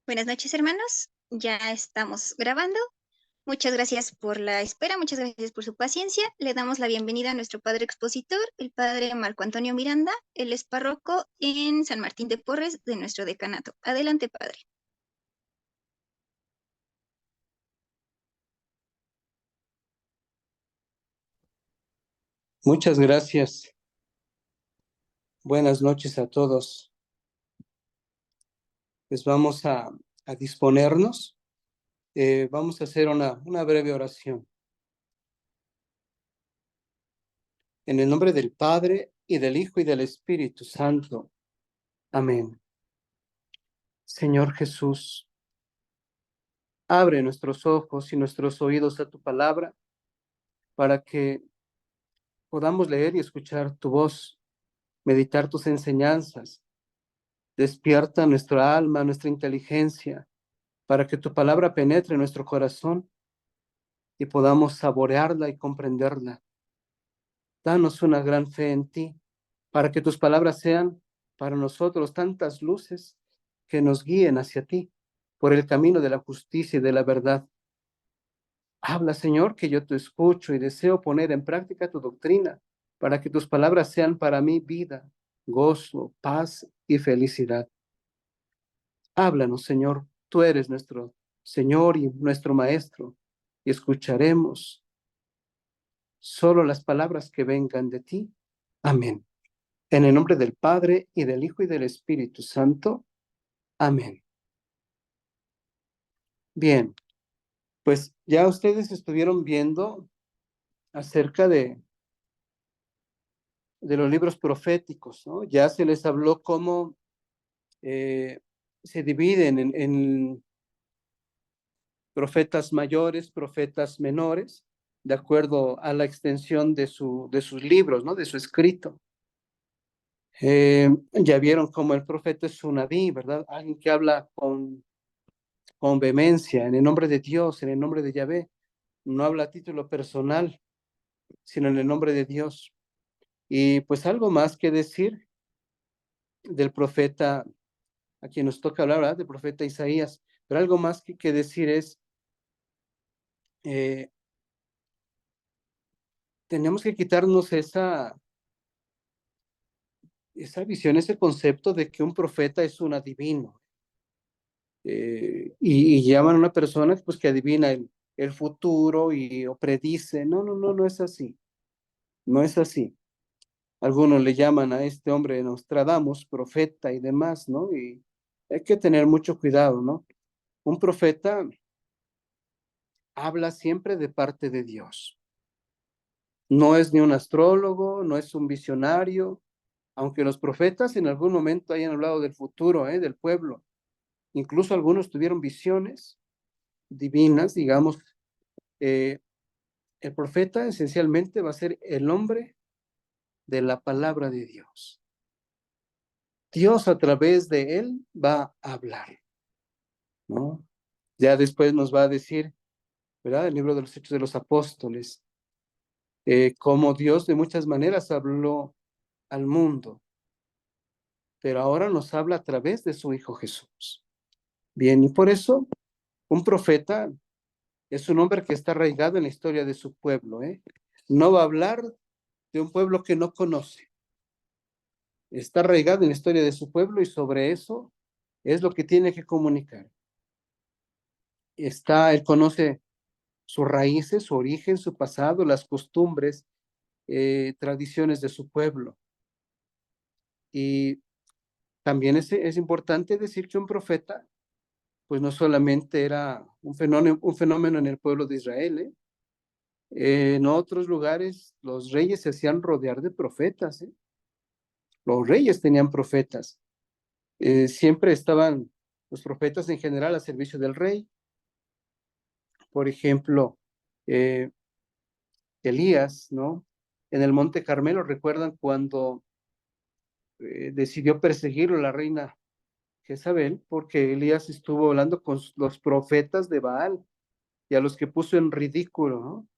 Buenas noches, hermanos. Ya estamos grabando. Muchas gracias por la espera, muchas gracias por su paciencia. Le damos la bienvenida a nuestro padre expositor, el padre Marco Antonio Miranda. Él es párroco en San Martín de Porres de nuestro decanato. Adelante, padre. Muchas gracias. Buenas noches a todos. Pues vamos a disponernos. Vamos a hacer una breve oración. En el nombre del Padre, y del Hijo, y del Espíritu Santo. Amén. Señor Jesús, abre nuestros ojos y nuestros oídos a tu palabra para que podamos leer y escuchar tu voz, meditar tus enseñanzas. Despierta nuestra alma, nuestra inteligencia, para que tu palabra penetre en nuestro corazón y podamos saborearla y comprenderla. Danos una gran fe en ti, para que tus palabras sean para nosotros tantas luces que nos guíen hacia ti, por el camino de la justicia y de la verdad. Habla, Señor, que yo te escucho y deseo poner en práctica tu doctrina, para que tus palabras sean para mí vida, gozo, paz y felicidad. Háblanos, Señor, tú eres nuestro Señor y nuestro Maestro, y escucharemos solo las palabras que vengan de ti. Amén. En el nombre del Padre, y del Hijo, y del Espíritu Santo. Amén. Bien, pues ya ustedes estuvieron viendo acerca de los libros proféticos, ¿no? Ya se les habló cómo se dividen en profetas mayores, profetas menores, de acuerdo a la extensión de sus libros, ¿no? De su escrito. Ya vieron cómo el profeta es un naví, ¿verdad? Alguien que habla con vehemencia, en el nombre de Dios, en el nombre de Yahvé. No habla a título personal, sino en el nombre de Dios. Y pues algo más que decir del profeta, a quien nos toca hablar, ¿verdad? Del profeta Isaías, pero algo más que decir es, eh, tenemos que quitarnos esa visión, ese concepto de que un profeta es un adivino. Y llaman a una persona pues, que adivina el futuro o predice. No, no, no, no es así. No es así. Algunos le llaman a este hombre Nostradamus, profeta y demás, ¿no? Y hay que tener mucho cuidado, ¿no? Un profeta habla siempre de parte de Dios. No es ni un astrólogo, no es un visionario, aunque los profetas en algún momento hayan hablado del futuro, del pueblo. Incluso algunos tuvieron visiones divinas, digamos. El profeta esencialmente va a ser el hombre de la palabra de Dios. Dios a través de él va a hablar, ¿no? Ya después nos va a decir, ¿verdad? El libro de los Hechos de los Apóstoles, cómo Dios de muchas maneras habló al mundo, pero ahora nos habla a través de su Hijo Jesús. Bien, y por eso un profeta es un hombre que está arraigado en la historia de su pueblo, ¿eh? No va a hablar de un pueblo que no conoce. Está arraigado en la historia de su pueblo y sobre eso es lo que tiene que comunicar. Él conoce sus raíces, su origen, su pasado, las costumbres, tradiciones de su pueblo. Y también es importante decir que un profeta, pues no solamente era un fenómeno en el pueblo de Israel, ¿eh? En otros lugares los reyes se hacían rodear de profetas, ¿eh? Los reyes tenían profetas. Siempre estaban los profetas en general a servicio del rey. Por ejemplo, eh, Elías, ¿no? En el Monte Carmelo, ¿recuerdan cuando decidió perseguirlo la reina Jezabel? Porque Elías estuvo hablando con los profetas de Baal y a los que puso en ridículo, ¿no?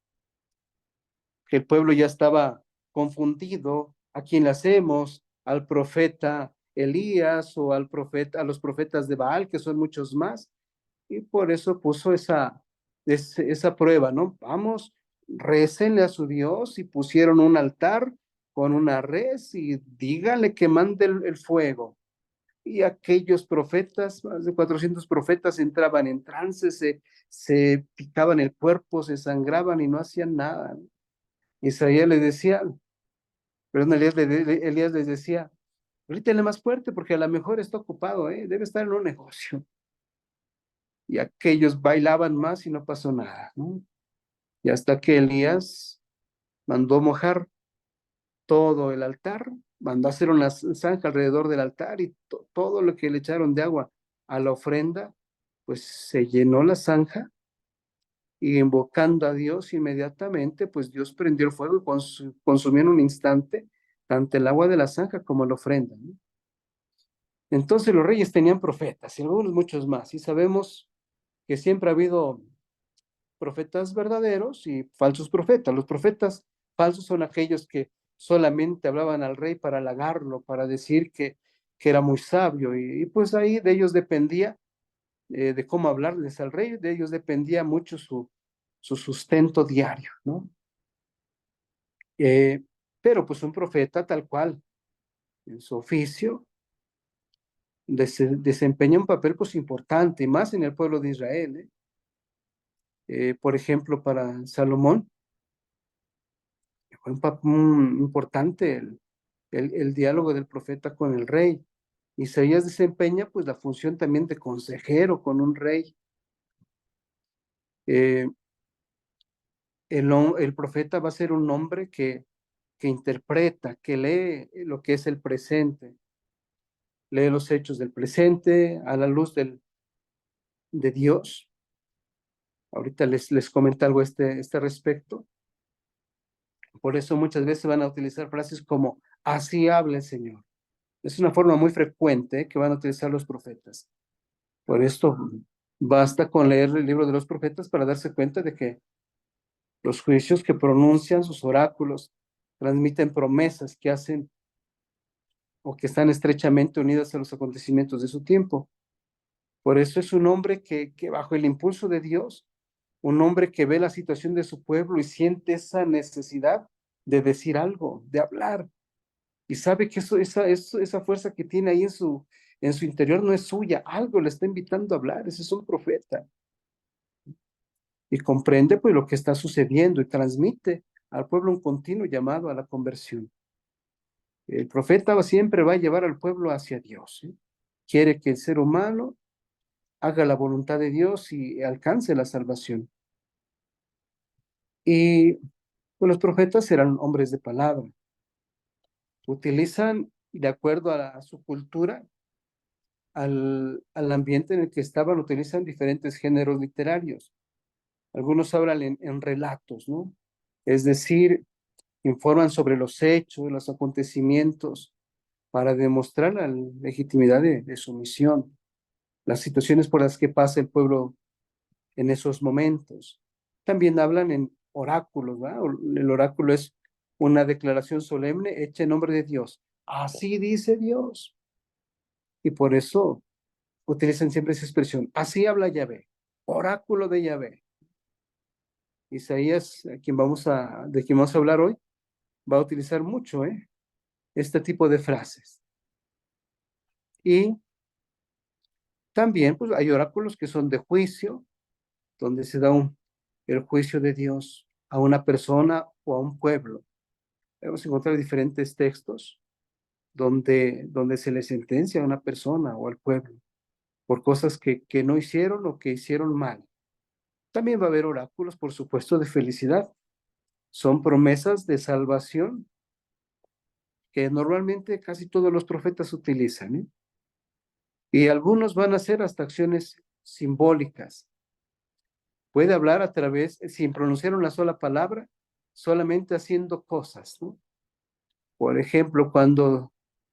Que el pueblo ya estaba confundido. ¿A quién le hacemos? ¿Al profeta Elías o al profeta, a los profetas de Baal, que son muchos más, y por eso puso esa prueba, ¿no? Vamos, récenle a su Dios, y pusieron un altar con una res y díganle que mande el fuego. Y aquellos profetas, más de 400 profetas, entraban en trance, se picaban el cuerpo, se sangraban y no hacían nada. Isaías les decía, perdón, Elías les decía, grítele más fuerte porque a lo mejor está ocupado, debe estar en un negocio. Y aquellos bailaban más y no pasó nada, ¿no? Y hasta que Elías mandó mojar todo el altar, mandó hacer una zanja alrededor del altar, y todo lo que le echaron de agua a la ofrenda, pues se llenó la zanja, y invocando a Dios inmediatamente, pues Dios prendió el fuego y consumió en un instante tanto el agua de la zanja como la ofrenda, ¿no? Entonces los reyes tenían profetas y algunos muchos más, y sabemos que siempre ha habido profetas verdaderos y falsos profetas. Los profetas falsos son aquellos que solamente hablaban al rey para halagarlo, para decir que era muy sabio, y pues ahí de ellos dependía, de cómo hablarles al rey, de ellos dependía mucho su sustento diario, ¿no? Eh, pero pues un profeta tal cual, en su oficio, desempeña un papel pues importante, más en el pueblo de Israel, ¿eh? Por ejemplo, para Salomón, fue un papel importante el diálogo del profeta con el rey. Isaías desempeña pues la función también de consejero con un rey. Eh, el profeta va a ser un hombre que interpreta, que lee lo que es el presente, lee los hechos del presente a la luz de Dios. Ahorita les comento algo este respecto. Por eso muchas veces van a utilizar frases como así habla el Señor. Es una forma muy frecuente que van a utilizar los profetas. Por esto basta con leer el libro de los profetas para darse cuenta de que los juicios que pronuncian, sus oráculos, transmiten promesas que hacen o que están estrechamente unidas a los acontecimientos de su tiempo. Por eso es un hombre que bajo el impulso de Dios, un hombre que ve la situación de su pueblo y siente esa necesidad de decir algo, de hablar, y sabe que esa fuerza que tiene ahí en su interior no es suya, algo le está invitando a hablar. Ese es un profeta, y comprende pues lo que está sucediendo y transmite al pueblo un continuo llamado a la conversión. El profeta siempre va a llevar al pueblo hacia Dios, ¿eh? Quiere que el ser humano haga la voluntad de Dios y alcance la salvación. Y pues, los profetas eran hombres de palabra. Utilizan, de acuerdo a su cultura, al ambiente en el que estaban, utilizan diferentes géneros literarios. Algunos hablan en relatos, ¿no? Es decir, informan sobre los hechos, los acontecimientos, para demostrar la legitimidad de su misión, las situaciones por las que pasa el pueblo en esos momentos. También hablan en oráculos, ¿verdad? El oráculo es una declaración solemne hecha en nombre de Dios. Así dice Dios. Y por eso utilizan siempre esa expresión. Así habla Yahvé, oráculo de Yahvé. Isaías, de quien vamos a hablar hoy, va a utilizar mucho este tipo de frases. Y también pues, hay oráculos que son de juicio, donde se da el juicio de Dios a una persona o a un pueblo. Vamos a encontrar diferentes textos donde se le sentencia a una persona o al pueblo por cosas que no hicieron o que hicieron mal. También va a haber oráculos, por supuesto, de felicidad. Son promesas de salvación que normalmente casi todos los profetas utilizan, ¿eh? Y algunos van a hacer hasta acciones simbólicas. Puede hablar a través, sin pronunciar una sola palabra, solamente haciendo cosas, ¿no? Por ejemplo, cuando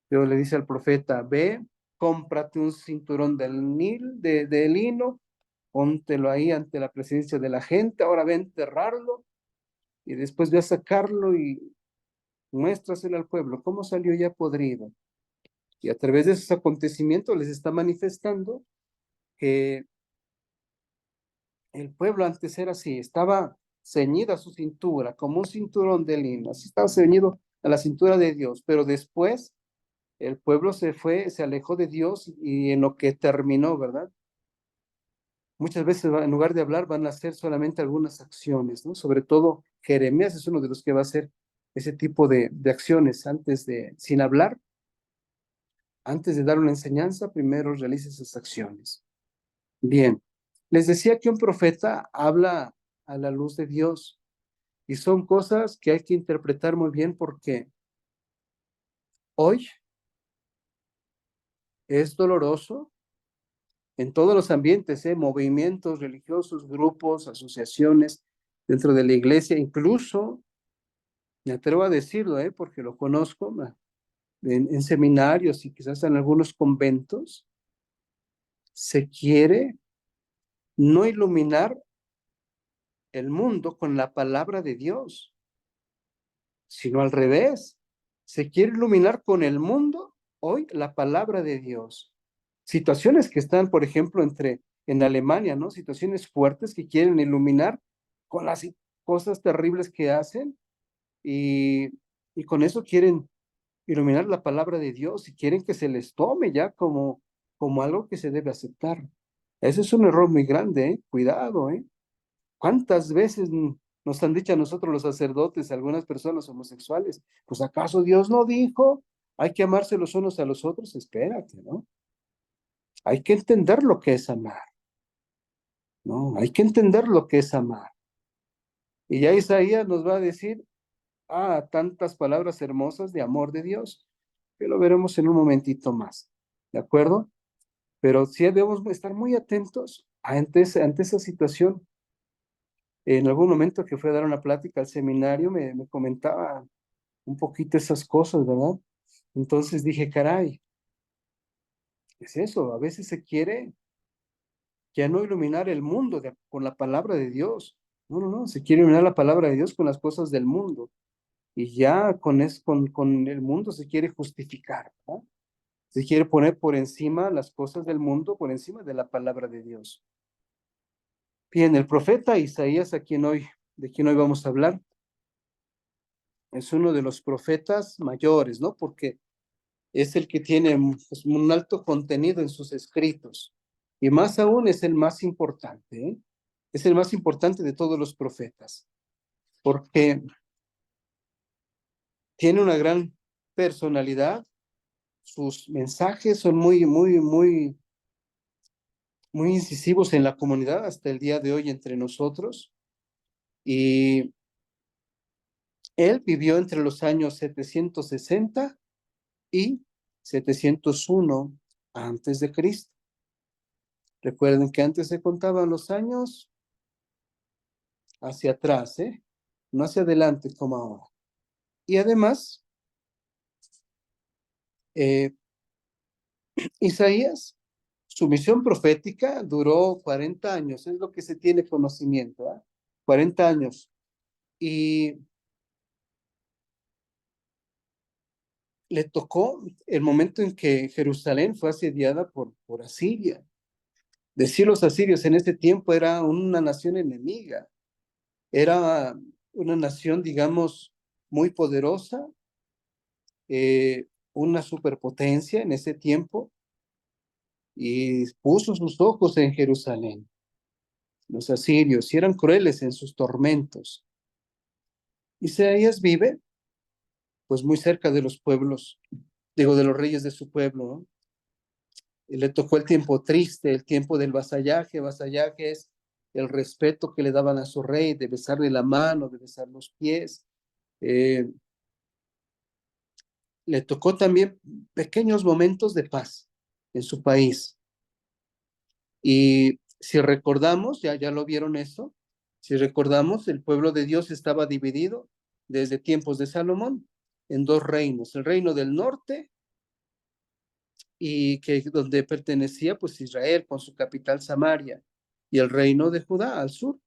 Dios le dice al profeta, ve, cómprate un cinturón de lino, póntelo ahí ante la presencia de la gente, ahora ve a enterrarlo, y después ve a sacarlo y muéstraselo al pueblo. ¿Cómo salió ya podrido? Y a través de esos acontecimientos les está manifestando que el pueblo antes era así, estaba ceñida a su cintura, como un cinturón de lino, así estaba ceñido a la cintura de Dios, pero después el pueblo se fue, se alejó de Dios y en lo que terminó, ¿verdad? Muchas veces en lugar de hablar van a hacer solamente algunas acciones, ¿no? Sobre todo Jeremías es uno de los que va a hacer ese tipo de acciones antes de, sin hablar, antes de dar una enseñanza, primero realiza esas acciones. Bien, les decía que un profeta habla a la luz de Dios y son cosas que hay que interpretar muy bien porque hoy es doloroso en todos los ambientes, movimientos religiosos, grupos, asociaciones dentro de la iglesia, incluso, me atrevo a decirlo, porque lo conozco en seminarios y quizás en algunos conventos, se quiere no iluminar el mundo con la palabra de Dios, sino al revés. Se quiere iluminar con el mundo hoy la palabra de Dios. Situaciones que están, por ejemplo, en Alemania, ¿no? Situaciones fuertes que quieren iluminar con las cosas terribles que hacen y, y con eso quieren iluminar la palabra de Dios y quieren que se les tome ya como algo que se debe aceptar. Ese es un error muy grande, ¿eh? Cuidado, ¿eh? ¿Cuántas veces nos han dicho a nosotros los sacerdotes, algunas personas homosexuales, pues acaso Dios no dijo, hay que amarse los unos a los otros? Espérate, ¿no? Hay que entender lo que es amar, ¿no? Hay que entender lo que es amar. Y ya Isaías nos va a decir, tantas palabras hermosas de amor de Dios, que lo veremos en un momentito más, ¿de acuerdo? Pero sí debemos estar muy atentos ante esa situación. En algún momento que fue a dar una plática al seminario, me comentaba un poquito esas cosas, ¿verdad? Entonces dije, caray, es eso, a veces se quiere ya no iluminar el mundo con la palabra de Dios. No, no, no, se quiere iluminar la palabra de Dios con las cosas del mundo. Y ya con el mundo se quiere justificar, ¿no? Se quiere poner por encima las cosas del mundo, por encima de la palabra de Dios. Bien, el profeta Isaías, de quien hoy vamos a hablar, es uno de los profetas mayores, ¿no? Porque es el que tiene pues, un alto contenido en sus escritos. Y más aún es el más importante, ¿eh? Es el más importante de todos los profetas, porque tiene una gran personalidad, sus mensajes son muy incisivos en la comunidad hasta el día de hoy entre nosotros. Y él vivió entre los años 760 y 701 antes de Cristo. Recuerden que antes se contaban los años hacia atrás, no hacia adelante como ahora. Y además, eh, Isaías, su misión profética duró 40 años, es lo que se tiene conocimiento, 40 años. Y le tocó el momento en que Jerusalén fue asediada por Asiria. Decir los asirios en ese tiempo era una nación enemiga, era una nación, digamos, muy poderosa, una superpotencia en ese tiempo, y puso sus ojos en Jerusalén. Los asirios, y eran crueles en sus tormentos. Isaías vive, pues, muy cerca de los pueblos, digo, de los reyes de su pueblo, ¿no? Y le tocó el tiempo triste, el tiempo del vasallaje. Vasallaje es el respeto que le daban a su rey, de besarle la mano, de besar los pies. Eh, Le tocó también pequeños momentos de paz en su país. Y si recordamos, ya lo vieron eso, si recordamos, el pueblo de Dios estaba dividido desde tiempos de Salomón en dos reinos, el reino del norte y que donde pertenecía pues Israel con su capital Samaria, y el reino de Judá al sur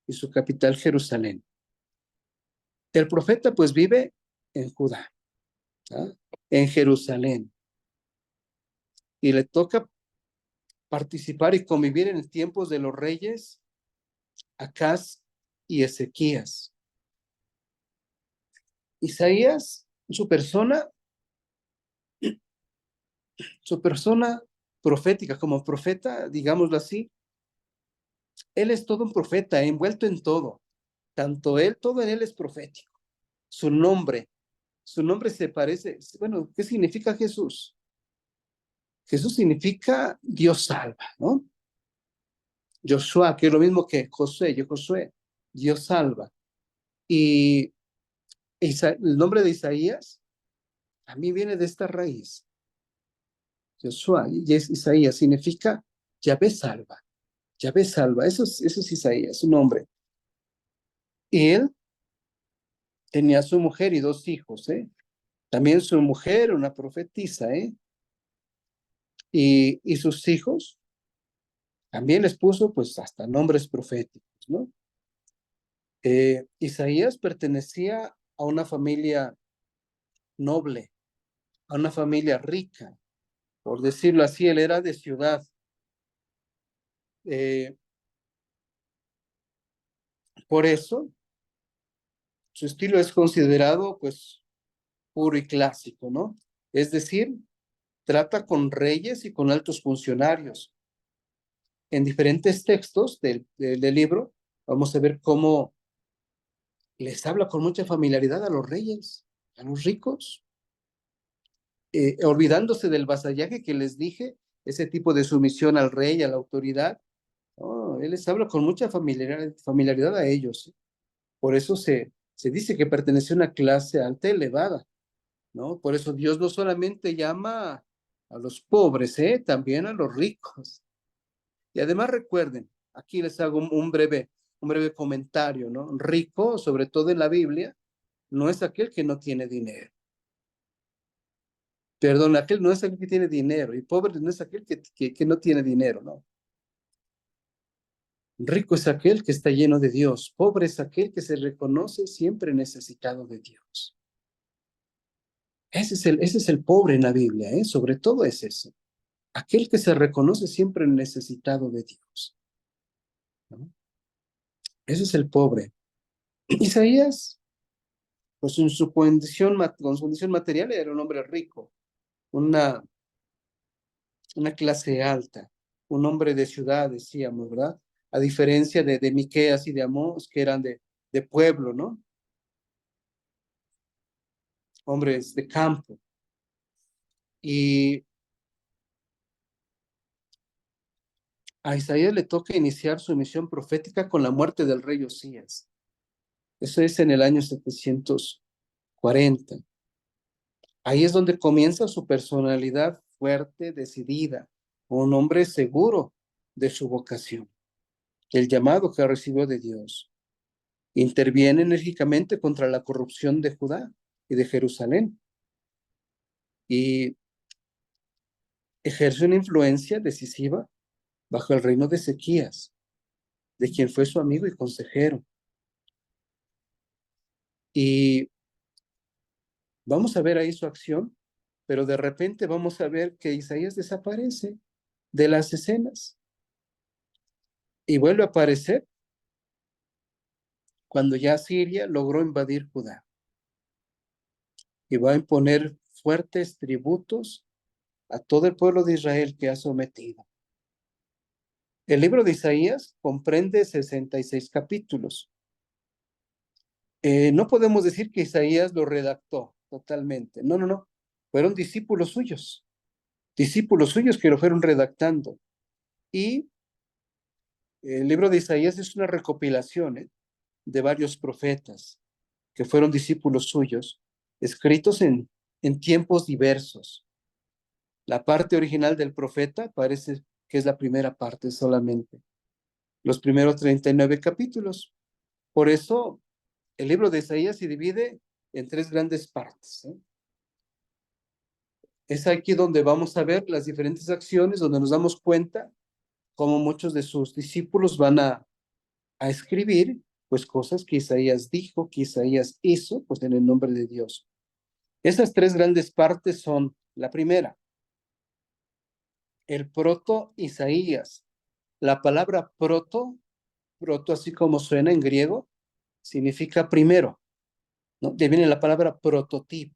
y su capital Jerusalén. El profeta pues vive en Judá, ¿ah? En Jerusalén. y le toca participar y convivir en tiempos de los reyes Acaz y Ezequías. Isaías, su persona profética, como profeta, digámoslo así, él es todo un profeta, envuelto en todo. Tanto él, todo en él es profético. Su nombre se parece, bueno, ¿qué significa Jesús? Jesús significa Dios salva, ¿no? Joshua, que es lo mismo que Josué, Dios salva. Y el nombre de Isaías a mí viene de esta raíz. Joshua, y es Isaías, significa Yahvé salva. Yahvé salva, eso es Isaías, su nombre. Y él tenía su mujer y 2 hijos, ¿eh? También su mujer, una profetisa, ¿eh? Y sus hijos, también les puso pues hasta nombres proféticos, ¿no? Isaías pertenecía a una familia noble, a una familia rica, por decirlo así, él era de ciudad. Por eso, su estilo es considerado pues puro y clásico, ¿no? Es decir, trata con reyes y con altos funcionarios. En diferentes textos del libro, vamos a ver cómo les habla con mucha familiaridad a los reyes, a los ricos, olvidándose del vasallaje que les dije, ese tipo de sumisión al rey, a la autoridad. Oh, él les habla con mucha familiaridad a ellos. Por eso se dice que pertenece a una clase alta elevada, ¿no? Por eso Dios no solamente llama a los pobres, también a los ricos. Y además recuerden, aquí les hago un breve comentario, ¿no? Rico, sobre todo en la Biblia, no es aquel que no tiene dinero. Perdón, aquel no es aquel que tiene dinero, y pobre no es aquel que no tiene dinero, ¿no? Rico es aquel que está lleno de Dios, pobre es aquel que se reconoce siempre necesitado de Dios. Ese es el pobre en la Biblia, sobre todo es ese, aquel que se reconoce siempre necesitado de Dios, ¿no? Ese es el pobre. Isaías, pues en con su condición material era un hombre rico, una, una clase alta, un hombre de ciudad, decíamos, ¿verdad? A diferencia de Miqueas y de Amós, que eran de pueblo, ¿no? Hombres de campo. Y a Isaías le toca iniciar su misión profética con la muerte del rey Osías. Eso es en el año 740. Ahí es donde comienza su personalidad fuerte, decidida, un hombre seguro de su vocación, el llamado que recibió de Dios. Interviene enérgicamente contra la corrupción de Judá y de Jerusalén y ejerce una influencia decisiva bajo el reino de Ezequías, de quien fue su amigo y consejero. Y vamos a ver ahí su acción, pero de repente vamos a ver que Isaías desaparece de las escenas y vuelve a aparecer cuando ya Siria logró invadir Judá y va a imponer fuertes tributos a todo el pueblo de Israel que ha sometido. El libro de Isaías comprende 66 capítulos. No podemos decir que Isaías lo redactó totalmente. No, no, no. Fueron discípulos suyos que lo fueron redactando. Y el libro de Isaías es una recopilación de varios profetas que fueron discípulos suyos, escritos en tiempos diversos. La parte original del profeta parece que es la primera parte solamente, los primeros 39 capítulos. Por eso el libro de Isaías se divide en 3 grandes partes. Es aquí donde vamos a ver las diferentes acciones, donde nos damos cuenta cómo muchos de sus discípulos van a escribir pues cosas que Isaías dijo, que Isaías hizo, pues en el nombre de Dios. Esas 3 grandes partes son: la primera, el proto-Isaías. La palabra proto, así como suena en griego, significa primero, ¿no? De ahí viene la palabra prototipo,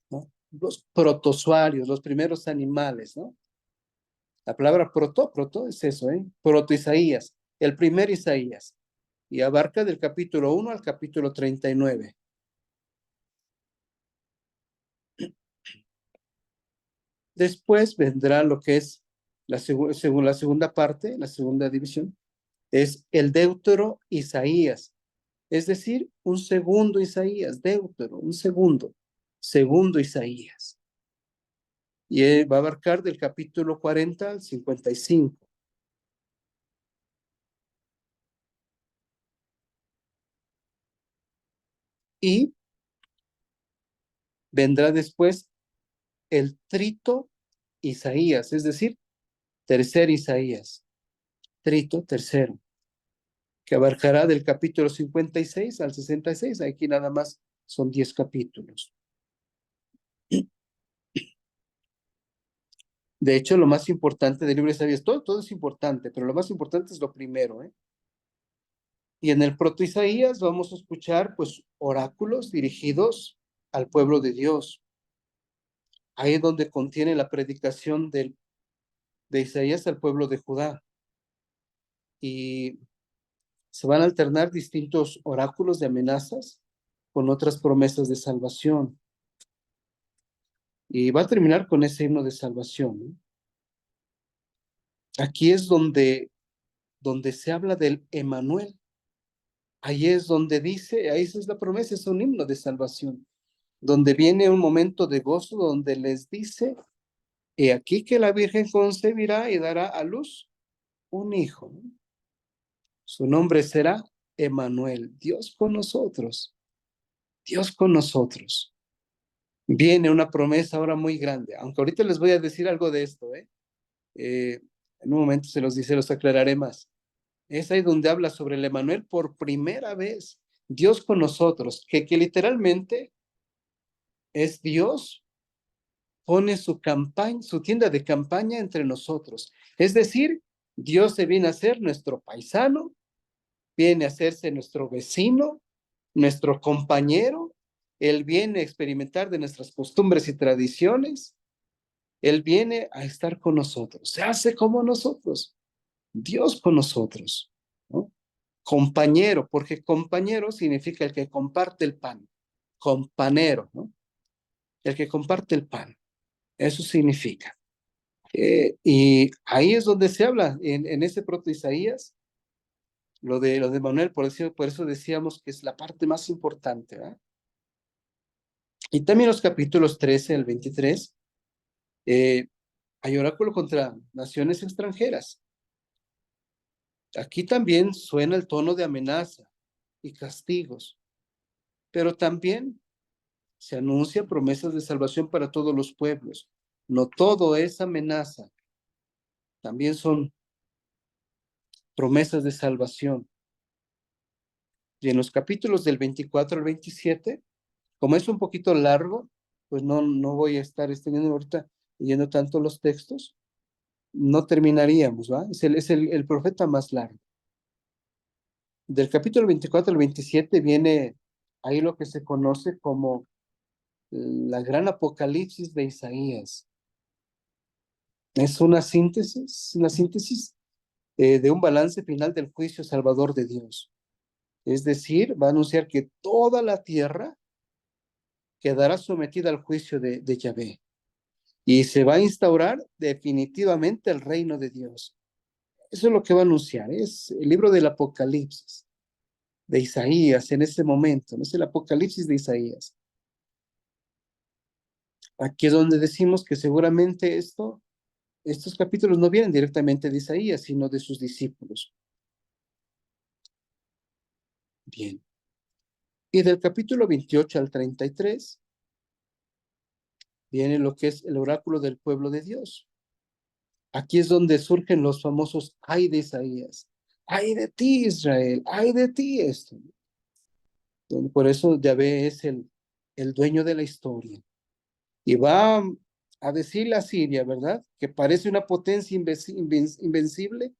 ¿no? Los protozoarios, los primeros animales, ¿no? La palabra proto es eso, ¿eh? Proto-Isaías, el primer Isaías, y abarca del capítulo 1 al capítulo 39. Después vendrá lo que es según la segunda parte, la segunda división, es el Deutero Isaías, es decir, un segundo Isaías, Deutero, un segundo Isaías. Y va a abarcar del capítulo 40 al 55. Y vendrá después el trito Isaías, es decir, tercer Isaías, trito, tercero, que abarcará del capítulo 56 al 66. Aquí nada más son 10 capítulos. De hecho, lo más importante del libro de Isaías, todo es importante, pero lo más importante es lo primero, ¿eh? Y en el proto Isaías vamos a escuchar, pues, oráculos dirigidos al pueblo de Dios. Ahí es donde contiene la predicación de Isaías al pueblo de Judá. Y se van a alternar distintos oráculos de amenazas con otras promesas de salvación. Y va a terminar con ese himno de salvación, ¿no? Aquí es donde se habla del Emanuel. Ahí es donde dice, ahí es la promesa, es un himno de salvación, donde viene un momento de gozo, donde les dice, he aquí que la Virgen concebirá y dará a luz un hijo. Su nombre será Emanuel, Dios con nosotros, Dios con nosotros. Viene una promesa ahora muy grande, aunque ahorita les voy a decir algo de esto, ¿eh? En un momento se los dice, los aclararé más. Es ahí donde habla sobre el Emanuel por primera vez, Dios con nosotros, que literalmente es Dios, pone su campaña, su tienda de campaña entre nosotros. Es decir, Dios se viene a ser nuestro paisano, viene a hacerse nuestro vecino, nuestro compañero, Él viene a experimentar de nuestras costumbres y tradiciones, Él viene a estar con nosotros, se hace como nosotros, Dios con nosotros, ¿no? Compañero, porque compañero significa el que comparte el pan, companero, ¿no? El que comparte el pan, eso significa. Y ahí es donde se habla, en ese proto Isaías, lo de Manuel, por eso decíamos que es la parte más importante, ¿verdad? Y también los capítulos 13 al 23, hay oráculo contra naciones extranjeras. Aquí también suena el tono de amenaza y castigos, pero también se anuncia promesas de salvación para todos los pueblos. No todo es amenaza, también son promesas de salvación. Y en los capítulos del 24 al 27, como es un poquito largo, pues no voy a estar extendiendo ahorita leyendo tanto los textos, no terminaríamos, ¿va? Es el profeta más largo. Del capítulo 24 al 27 viene ahí lo que se conoce como la gran apocalipsis de Isaías. Es una síntesis de un balance final del juicio salvador de Dios. Es decir, va a anunciar que toda la tierra quedará sometida al juicio de Yahvé y se va a instaurar definitivamente el reino de Dios. Eso es lo que va a anunciar, es el libro del Apocalipsis de Isaías en ese momento, no es el Apocalipsis de Isaías. Aquí es donde decimos que seguramente estos capítulos no vienen directamente de Isaías, sino de sus discípulos. Bien. Y del capítulo 28 al 33 viene lo que es el oráculo del pueblo de Dios. Aquí es donde surgen los famosos ay de Isaías. Ay de ti, Israel, ay de ti esto. Por eso Yahvé es el dueño de la historia. Y va a decirle a Siria, ¿verdad? Que parece una potencia invencible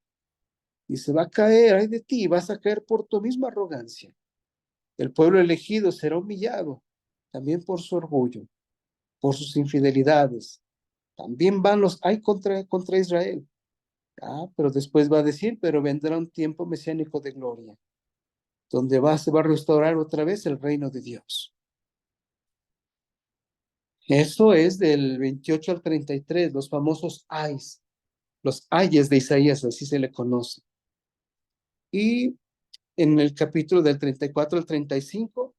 y se va a caer, ay de ti, vas a caer por tu misma arrogancia. El pueblo elegido será humillado, también por su orgullo, por sus infidelidades. También van los hay contra Israel. Pero después va a decir, pero vendrá un tiempo mesiánico de gloria, donde se va a restaurar otra vez el reino de Dios. Eso es del 28 al 33, los famosos ayes, los ayes de Isaías, así se le conoce. Y en el capítulo del 34 al 35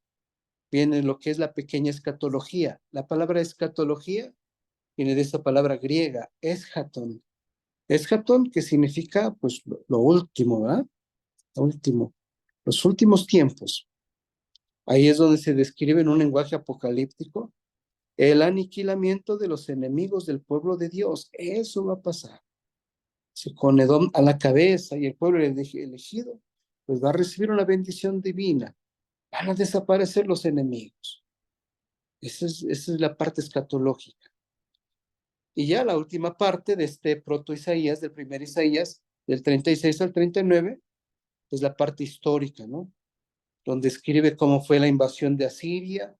viene lo que es la pequeña escatología. La palabra escatología viene de esa palabra griega, eschaton. Eschaton, que significa pues lo último, ¿verdad? Lo último, los últimos tiempos. Ahí es donde se describe en un lenguaje apocalíptico el aniquilamiento de los enemigos del pueblo de Dios. Eso va a pasar. Si con Edom a la cabeza y el pueblo elegido, pues va a recibir una bendición divina. Van a desaparecer los enemigos. Esa es la parte escatológica. Y ya la última parte de este proto Isaías, del primer Isaías, del 36 al 39, es la parte histórica, ¿no? Donde escribe cómo fue la invasión de Asiria,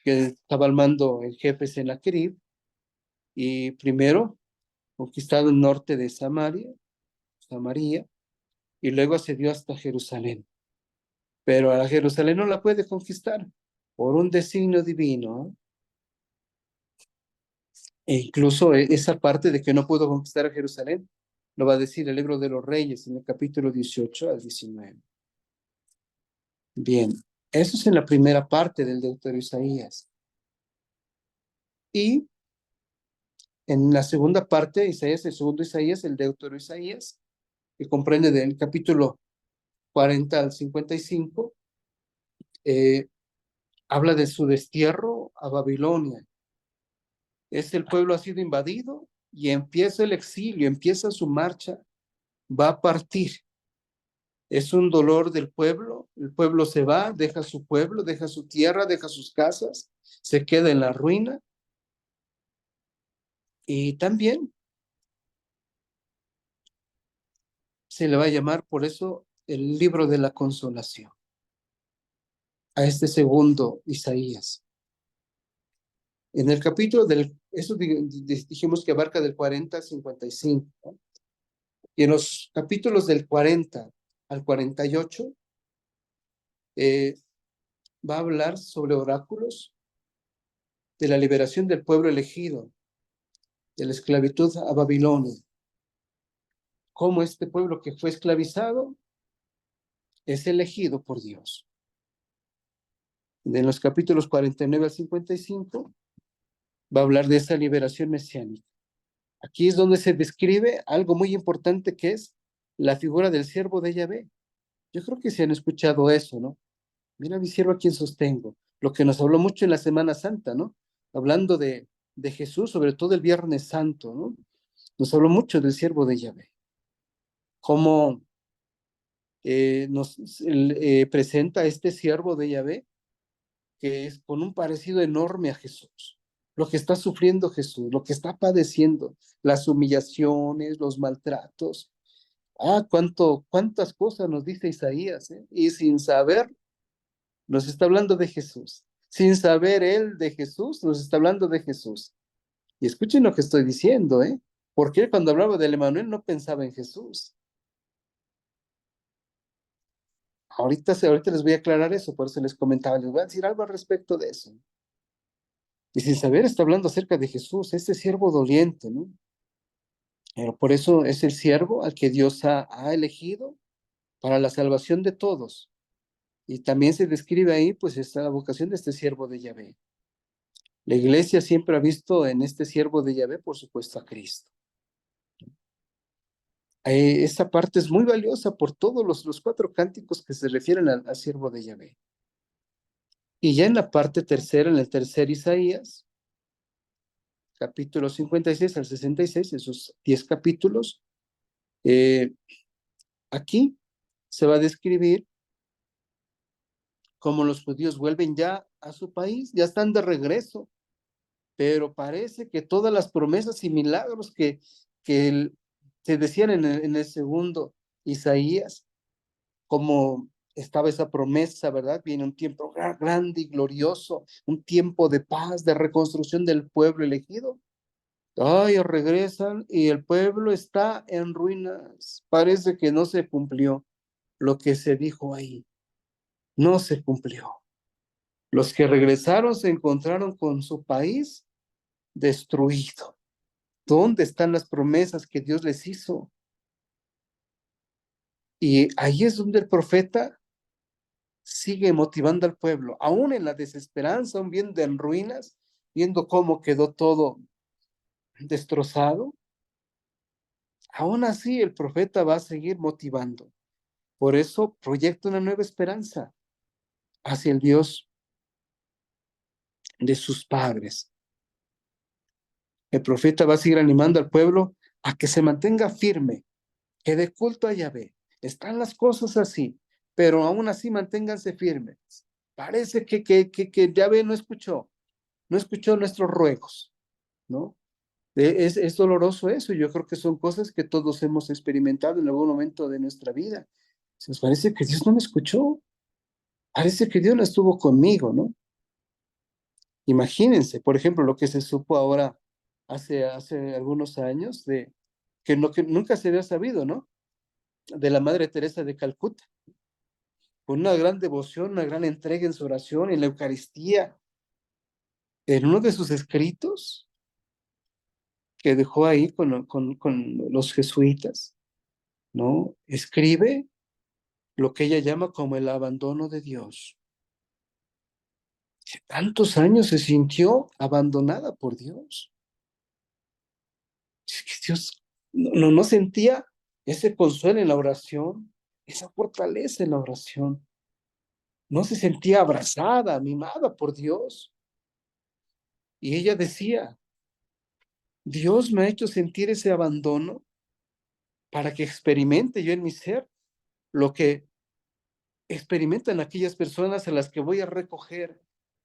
que estaba al mando el jefe Sennacherib, y primero conquistado el norte de Samaria, y luego asedió hasta Jerusalén. Pero a la Jerusalén no la puede conquistar por un designio divino, ¿eh? E incluso esa parte de que no pudo conquistar a Jerusalén, lo va a decir el libro de los Reyes en el capítulo 18 al 19. Bien, eso es en la primera parte del Deutero Isaías. Y en la segunda parte, Isaías, el segundo Isaías, el Deutero Isaías, que comprende del capítulo 40 al 55, habla de su destierro a Babilonia. El pueblo ha sido invadido y empieza el exilio, empieza su marcha, va a partir. Es un dolor del pueblo, el pueblo se va, deja su pueblo, deja su tierra, deja sus casas, se queda en la ruina. Y también se le va a llamar por eso el libro de la consolación a este segundo Isaías. En el capítulo eso dijimos que abarca del 40 al 55, ¿no? Y en los capítulos del 40 al 48 va a hablar sobre oráculos de la liberación del pueblo elegido, de la esclavitud a Babilonia, cómo este pueblo que fue esclavizado es elegido por Dios. En los capítulos 49 al 55 va a hablar de esa liberación mesiánica. Aquí es donde se describe algo muy importante que es la figura del siervo de Yahvé. Yo creo que se han escuchado eso, ¿no? Mira mi siervo a quien sostengo. Lo que nos habló mucho en la Semana Santa, ¿no? Hablando de Jesús, sobre todo el Viernes Santo, ¿no? Nos habló mucho del siervo de Yahvé. Cómo nos presenta a este siervo de Yahvé, que es con un parecido enorme a Jesús. Lo que está sufriendo Jesús, lo que está padeciendo, las humillaciones, los maltratos. Cuántas cosas nos dice Isaías, ¿eh? Y sin saber, nos está hablando de Jesús. Sin saber él de Jesús, nos está hablando de Jesús. Y escuchen lo que estoy diciendo, ¿eh? Porque él cuando hablaba del Emanuel no pensaba en Jesús. Ahorita les voy a aclarar eso, por eso les comentaba, les voy a decir algo al respecto de eso. Y sin saber está hablando acerca de Jesús, este siervo doliente, ¿no? Pero por eso es el siervo al que Dios ha elegido para la salvación de todos. Y también se describe ahí, pues, esta vocación de este siervo de Yahvé. La iglesia siempre ha visto en este siervo de Yahvé, por supuesto, a Cristo. Esta parte es muy valiosa por todos los cuatro cánticos que se refieren al siervo de Yahvé. Y ya en la parte tercera, en el tercer Isaías, capítulo 56 al 66, esos 10 capítulos, aquí se va a describir cómo los judíos vuelven ya a su país, ya están de regreso, pero parece que todas las promesas y milagros que se decían en el segundo Isaías, como estaba esa promesa, ¿verdad? Viene un tiempo grande y glorioso, un tiempo de paz, de reconstrucción del pueblo elegido. Ay, regresan y el pueblo está en ruinas. Parece que no se cumplió lo que se dijo ahí. No se cumplió. Los que regresaron se encontraron con su país destruido. ¿Dónde están las promesas que Dios les hizo? Y ahí es donde el profeta sigue motivando al pueblo, aún en la desesperanza, aún viendo en ruinas, viendo cómo quedó todo destrozado. Aún así, el profeta va a seguir motivando. Por eso proyecta una nueva esperanza hacia el Dios de sus padres. El profeta va a seguir animando al pueblo a que se mantenga firme, que dé culto a Yahvé. Están las cosas así, pero aún así manténganse firmes. Parece que Yahvé no escuchó nuestros ruegos, ¿no? Es doloroso eso, yo creo que son cosas que todos hemos experimentado en algún momento de nuestra vida. Se nos parece que Dios no me escuchó, parece que Dios no estuvo conmigo, ¿no? Imagínense, por ejemplo, lo que se supo ahora hace algunos años de que nunca se había sabido, ¿no? De la Madre Teresa de Calcuta, con una gran devoción, una gran entrega en su oración, en la Eucaristía, en uno de sus escritos que dejó ahí con los jesuitas, ¿no? Escribe lo que ella llama como el abandono de Dios. Que tantos años se sintió abandonada por Dios. Es que Dios no sentía ese consuelo en la oración, esa fortaleza en la oración. No se sentía abrazada, mimada por Dios. Y ella decía, Dios me ha hecho sentir ese abandono para que experimente yo en mi ser lo que experimentan aquellas personas a las que voy a recoger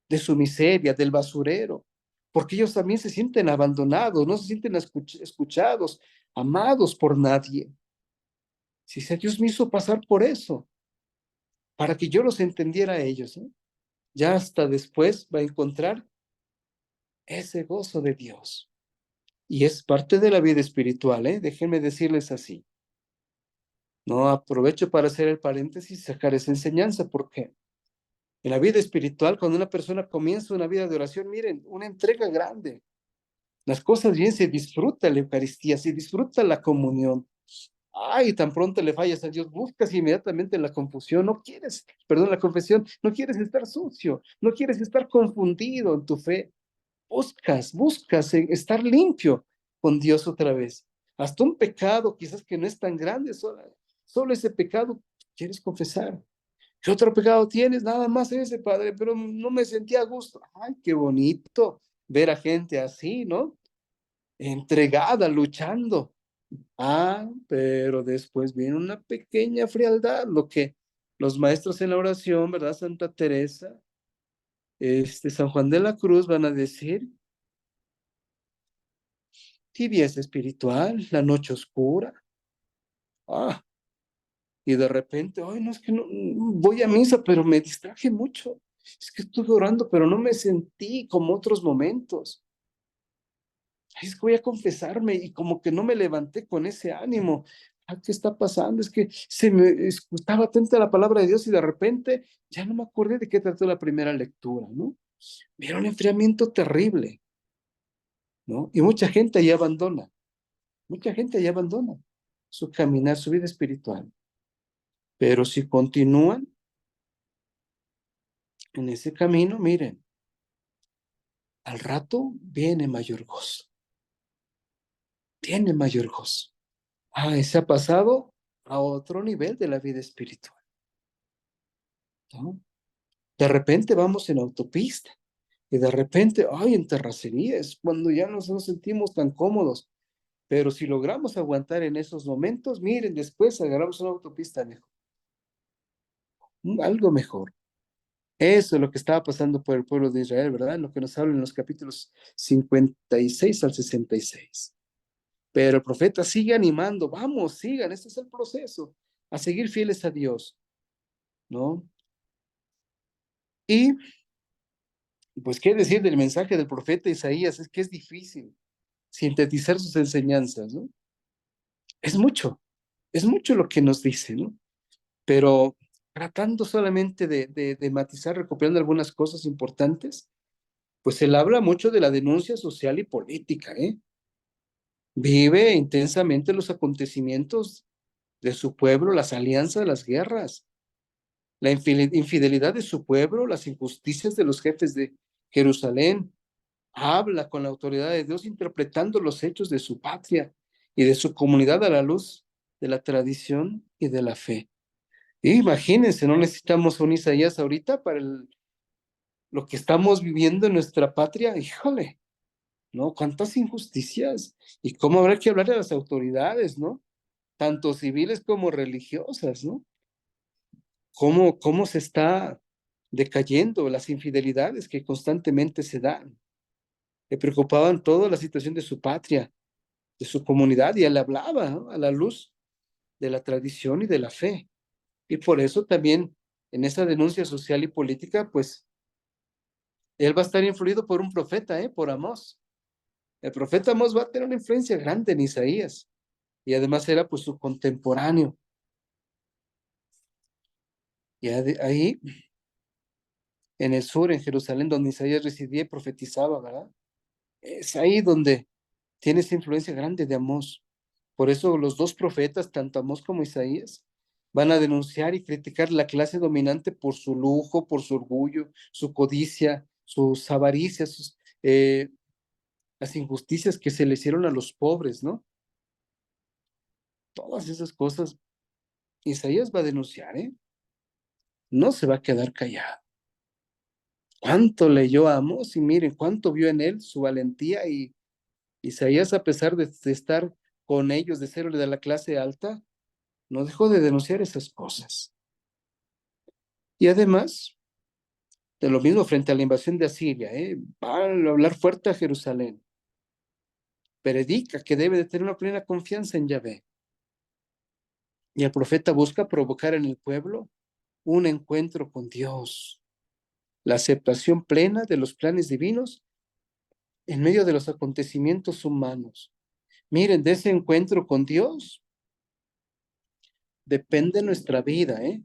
de su miseria, del basurero, porque ellos también se sienten abandonados, no se sienten escuchados, amados por nadie. Si Dios me hizo pasar por eso, para que yo los entendiera a ellos, ¿eh? Ya hasta después va a encontrar ese gozo de Dios. Y es parte de la vida espiritual, ¿eh? Déjenme decirles así. No aprovecho para hacer el paréntesis y sacar esa enseñanza, porque en la vida espiritual, cuando una persona comienza una vida de oración, miren, una entrega grande. Las cosas bien, se disfruta la Eucaristía, se disfruta la comunión. Ay, tan pronto le fallas a Dios, buscas inmediatamente la confusión, no quieres, perdón, la confesión, no quieres estar sucio, no quieres estar confundido en tu fe, buscas estar limpio con Dios otra vez. Hasta un pecado quizás que no es tan grande, solo ese pecado quieres confesar. ¿Qué otro pecado tienes? Nada más ese, Padre, pero no me sentía a gusto. Ay, qué bonito ver a gente así, ¿no? Entregada, luchando. Ah, pero después viene una pequeña frialdad, lo que los maestros en la oración, ¿verdad? Santa Teresa, San Juan de la Cruz van a decir, tibieza espiritual, la noche oscura. Ah, y de repente, ay, no es que no, voy a misa, pero me distraje mucho. Es que estuve orando, pero no me sentí como otros momentos. Ay, es que voy a confesarme y como que no me levanté con ese ánimo. Ah, ¿qué está pasando? Es que estaba atenta a la palabra de Dios y de repente ya no me acordé de qué trató la primera lectura, ¿no? Era un enfriamiento terrible, ¿no? Y mucha gente ahí abandona su caminar, su vida espiritual. Pero si continúan en ese camino, miren, al rato viene mayor gozo, viene mayor gozo. Ah, se ha pasado a otro nivel de la vida espiritual, ¿no? De repente vamos en autopista y de repente, ay, en terracerías, cuando ya no nos sentimos tan cómodos. Pero si logramos aguantar en esos momentos, miren, después agarramos una autopista mejor, algo mejor. Eso es lo que estaba pasando por el pueblo de Israel, ¿verdad? Lo que nos habla en los capítulos 56 al 66. Pero el profeta sigue animando, vamos, sigan, este es el proceso, a seguir fieles a Dios, ¿no? Y pues, ¿qué decir del mensaje del profeta Isaías? Es que es difícil sintetizar sus enseñanzas, ¿no? Es mucho lo que nos dice, ¿no? Pero tratando solamente de matizar, recuperando algunas cosas importantes, pues él habla mucho de la denuncia social y política, ¿eh? Vive intensamente los acontecimientos de su pueblo, las alianzas, las guerras, la infidelidad de su pueblo, las injusticias de los jefes de Jerusalén. Habla con la autoridad de Dios interpretando los hechos de su patria y de su comunidad a la luz de la tradición y de la fe. Imagínense, no necesitamos un Isaías ahorita para lo que estamos viviendo en nuestra patria. Híjole, ¿no? Cuántas injusticias y cómo habrá que hablar de las autoridades, ¿no? Tanto civiles como religiosas, ¿no? Cómo se está decayendo las infidelidades que constantemente se dan. Le preocupaban toda la situación de su patria, de su comunidad, y él hablaba, ¿no? A la luz de la tradición y de la fe. Y por eso también en esa denuncia social y política, pues él va a estar influido por un profeta, por Amós. El profeta Amós va a tener una influencia grande en Isaías y además era pues su contemporáneo. Y ahí, en el sur, en Jerusalén, donde Isaías residía y profetizaba, ¿verdad? Es ahí donde tiene esa influencia grande de Amós. Por eso los dos profetas, tanto Amós como Isaías, van a denunciar y criticar la clase dominante por su lujo, por su orgullo, su codicia, sus avaricias, las injusticias que se le hicieron a los pobres, ¿no? Todas esas cosas Isaías va a denunciar, ¿eh? No se va a quedar callado. Cuánto leyó a Amós y miren cuánto vio en él su valentía, y Isaías, a pesar de estar con ellos, de ser de la clase alta, no dejó de denunciar esas cosas. Y además, de lo mismo frente a la invasión de Asiria, va a hablar fuerte a Jerusalén. Predica que debe de tener una plena confianza en Yahvé. Y el profeta busca provocar en el pueblo un encuentro con Dios, la aceptación plena de los planes divinos en medio de los acontecimientos humanos. Miren, de ese encuentro con Dios depende nuestra vida, ¿eh?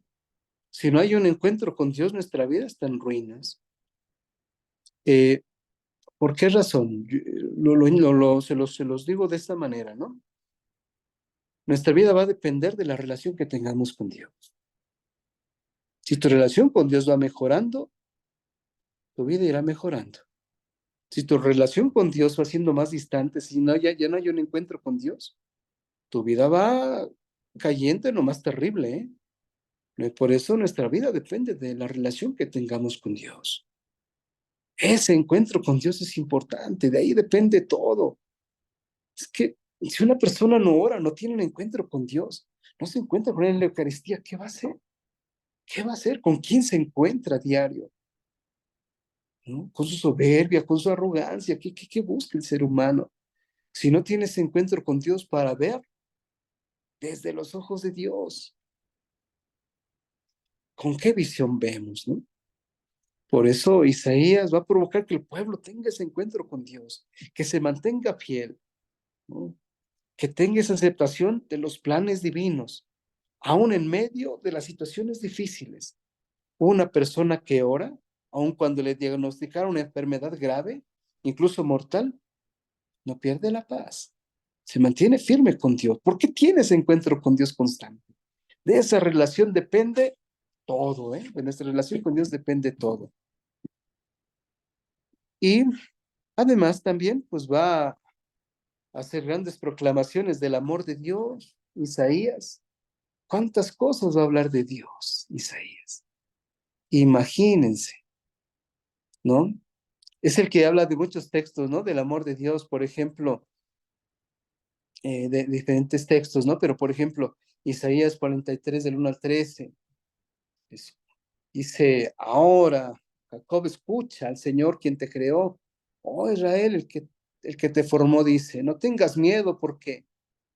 Si no hay un encuentro con Dios, nuestra vida está en ruinas. Eh, ¿Por qué razón? Se los digo de esta manera, ¿no? Nuestra vida va a depender de la relación que tengamos con Dios. Si tu relación con Dios va mejorando, tu vida irá mejorando. Si tu relación con Dios va siendo más distante, si no, ya no hay un encuentro con Dios, tu vida va cayendo en lo más terrible, ¿eh? Por eso nuestra vida depende de la relación que tengamos con Dios. Ese encuentro con Dios es importante, de ahí depende todo. Es que si una persona no ora, no tiene un encuentro con Dios, no se encuentra con él en la Eucaristía, ¿qué va a hacer? ¿Qué va a hacer? ¿Con quién se encuentra a diario? ¿No? Con su soberbia, con su arrogancia, ¿qué busca el ser humano? Si no tiene ese encuentro con Dios para ver desde los ojos de Dios, ¿con qué visión vemos, no? Por eso Isaías va a provocar que el pueblo tenga ese encuentro con Dios, que se mantenga fiel, ¿no? Que tenga esa aceptación de los planes divinos, aún en medio de las situaciones difíciles. Una persona que ora, aun cuando le diagnosticaron una enfermedad grave, incluso mortal, no pierde la paz. Se mantiene firme con Dios. ¿Por qué tiene ese encuentro con Dios constante? De esa relación depende todo, ¿eh? De nuestra relación con Dios depende todo. Y además también, pues va a hacer grandes proclamaciones del amor de Dios, Isaías. ¿Cuántas cosas va a hablar de Dios, Isaías? Imagínense, ¿no? Es el que habla de muchos textos, ¿no? Del amor de Dios, por ejemplo, de diferentes textos, ¿no? Pero, por ejemplo, Isaías 43, del 1 al 13, eso. Dice, ahora, Jacob, escucha al Señor quien te creó. Oh Israel, el que te formó, dice, no tengas miedo porque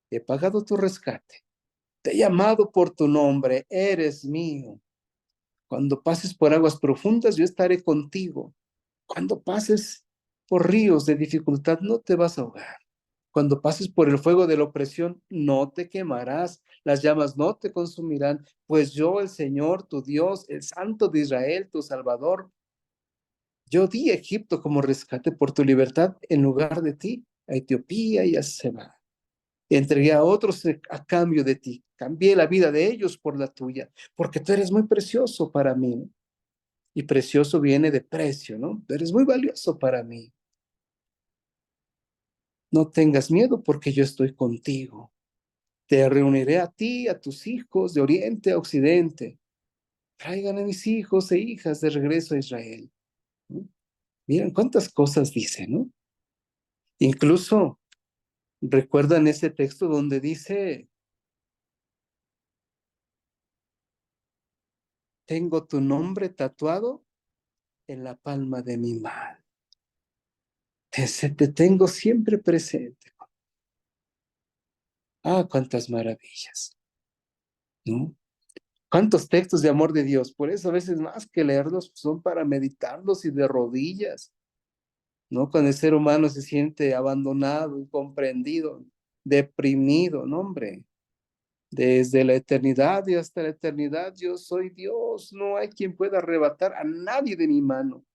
he pagado tu rescate. Te he llamado por tu nombre, eres mío. Cuando pases por aguas profundas, yo estaré contigo. Cuando pases por ríos de dificultad, no te vas a ahogar. Cuando pases por el fuego de la opresión, no te quemarás, las llamas no te consumirán, pues yo, el Señor, tu Dios, el Santo de Israel, tu Salvador, yo di a Egipto como rescate por tu libertad en lugar de ti, a Etiopía y a Seba. Entregué a otros a cambio de ti, cambié la vida de ellos por la tuya, porque tú eres muy precioso para mí. Y precioso viene de precio, ¿no? Tú eres muy valioso para mí. No tengas miedo porque yo estoy contigo. Te reuniré a ti, a tus hijos de oriente a occidente. Traigan a mis hijos e hijas de regreso a Israel. ¿No? Miren cuántas cosas dice, ¿no? Incluso recuerdan ese texto donde dice, tengo tu nombre tatuado en la palma de mi mano. Te tengo siempre presente. Ah, cuántas maravillas, ¿no? Cuántos textos de amor de Dios. Por eso a veces más que leerlos son para meditarlos y de rodillas, ¿no? Cuando el ser humano se siente abandonado, incomprendido, deprimido, ¿no, hombre? Desde la eternidad y hasta la eternidad, yo soy Dios. No hay quien pueda arrebatar a nadie de mi mano.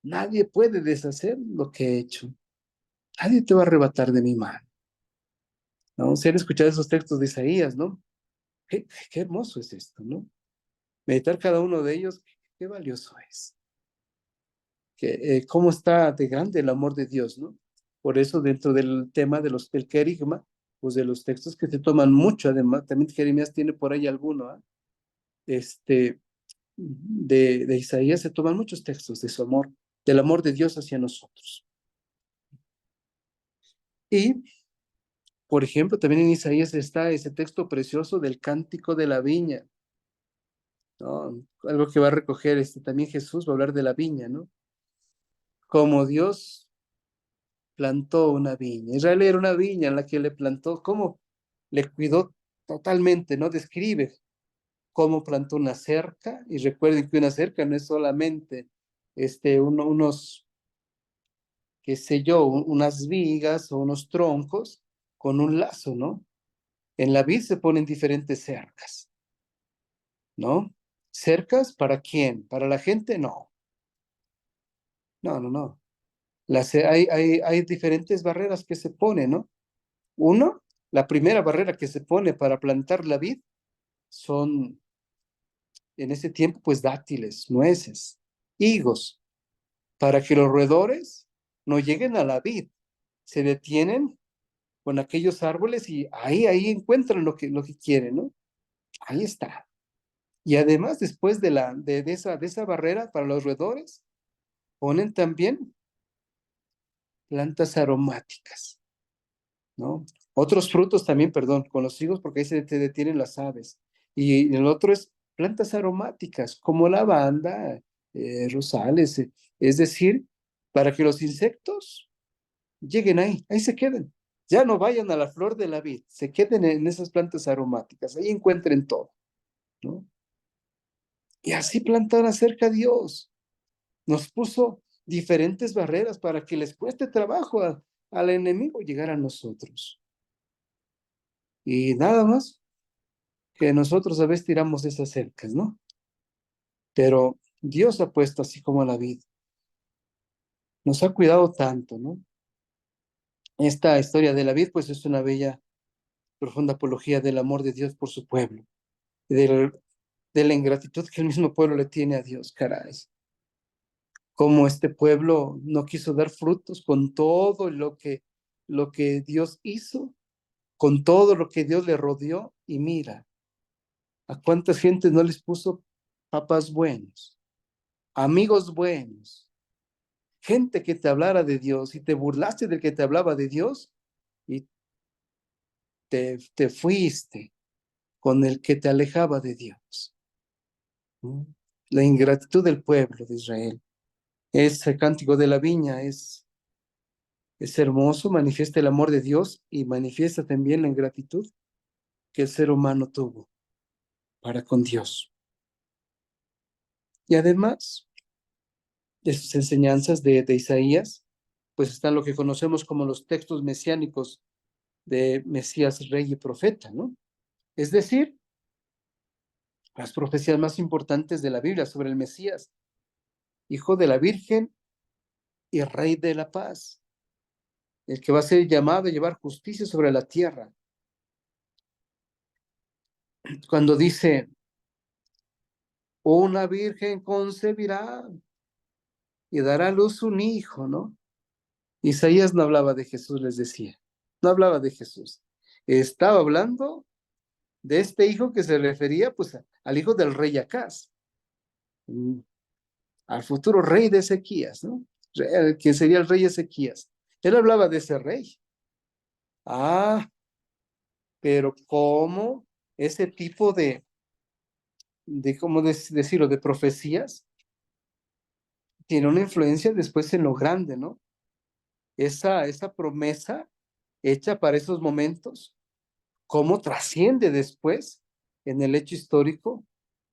Nadie puede deshacer lo que he hecho. Nadie te va a arrebatar de mi mano. ¿No? Si han escuchado esos textos de Isaías, ¿no? Qué hermoso es esto, ¿no? Meditar cada uno de ellos, qué valioso es. Cómo está de grande el amor de Dios, ¿no? Por eso dentro del tema del querigma, pues de los textos que se toman mucho, además, también Jeremías tiene por ahí alguno, ¿eh? Este, de Isaías se toman muchos textos de su amor, del amor de Dios hacia nosotros. Y, por ejemplo, también en Isaías está ese texto precioso del cántico de la viña, ¿no? Algo que va a recoger también Jesús, va a hablar de la viña, ¿no? Como Dios plantó una viña. Israel era una viña en la que le plantó, cómo le cuidó totalmente, ¿no? Describe cómo plantó una cerca, y recuerden que una cerca no es solamente unos, qué sé yo, unas vigas o unos troncos con un lazo, ¿no? En la vid se ponen diferentes cercas, ¿no? ¿Cercas para quién? ¿Para la gente? No, no, no, no. Hay diferentes barreras que se ponen, ¿no? Uno, la primera barrera que se pone para plantar la vid son en ese tiempo pues dátiles, nueces, higos, para que los roedores no lleguen a la vid, se detienen con aquellos árboles y ahí encuentran lo que quieren, ¿no? Ahí está. Y además después de esa barrera para los roedores, ponen también plantas aromáticas, ¿no? Otros frutos también, perdón, con los higos, porque ahí se te detienen las aves. Y el otro es plantas aromáticas, como lavanda, rosales, es decir, para que los insectos lleguen ahí se queden. Ya no vayan a la flor de la vid, se queden en esas plantas aromáticas, ahí encuentren todo, ¿no? Y así plantar cerca a Dios. Nos puso diferentes barreras para que les cueste trabajo al enemigo llegar a nosotros. Y nada más que nosotros a veces tiramos esas cercas, ¿no? Pero Dios ha puesto así como la vida. Nos ha cuidado tanto, ¿no? Esta historia de la vida, pues es una bella, profunda apología del amor de Dios por su pueblo, y de la ingratitud que el mismo pueblo le tiene a Dios, caray. Como este pueblo no quiso dar frutos con todo lo que Dios hizo, con todo lo que Dios le rodeó, y mira, a cuántas gentes no les puso papás buenos, amigos buenos, gente que te hablara de Dios y te burlaste del que te hablaba de Dios y te fuiste con el que te alejaba de Dios. ¿Mm? la ingratitud del pueblo de Israel. Ese cántico de la viña es hermoso, manifiesta el amor de Dios y manifiesta también la ingratitud que el ser humano tuvo para con Dios. Y además de sus enseñanzas de Isaías, pues están lo que conocemos como los textos mesiánicos de Mesías, rey y profeta, ¿no? Es decir, las profecías más importantes de la Biblia sobre el Mesías, hijo de la Virgen y rey de la paz, el que va a ser llamado a llevar justicia sobre la tierra. Cuando dice, una virgen concebirá y dará a luz un hijo, ¿no? Isaías no hablaba de Jesús, les decía, no hablaba de Jesús. Estaba hablando de este hijo que se refería pues al hijo del rey Acaz, al futuro rey de Ezequías, ¿no? Que sería el rey Ezequías. Él hablaba de ese rey. Ah, pero ¿cómo ese tipo cómo decirlo, de profecías tiene una influencia después en lo grande, ¿no? Esa promesa hecha para esos momentos, cómo trasciende después en el hecho histórico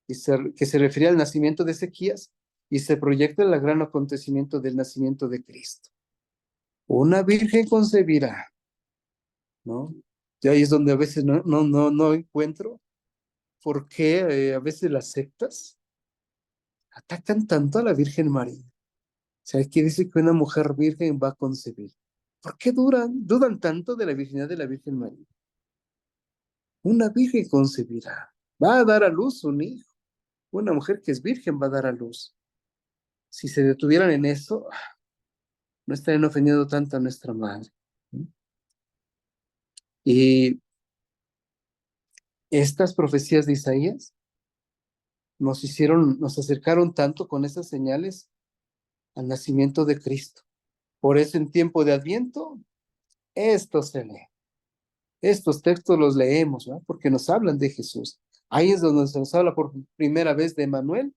que se refería al nacimiento de Ezequías y se proyecta el gran acontecimiento del nacimiento de Cristo. Una virgen concebirá, ¿no? Y ahí es donde a veces no encuentro por qué a veces las sectas atacan tanto a la Virgen María. O sea, que dice que una mujer virgen va a concebir. ¿Por qué dudan tanto de la virginidad de la Virgen María? Una virgen concebirá, va a dar a luz un hijo. Una mujer que es virgen va a dar a luz. Si se detuvieran en eso, no estarían ofendiendo tanto a nuestra madre. Y estas profecías de Isaías nos acercaron tanto con esas señales al nacimiento de Cristo. Por eso en tiempo de Adviento, esto se lee. Estos textos los leemos, ¿no? Porque nos hablan de Jesús. Ahí es donde se nos habla por primera vez de Emmanuel,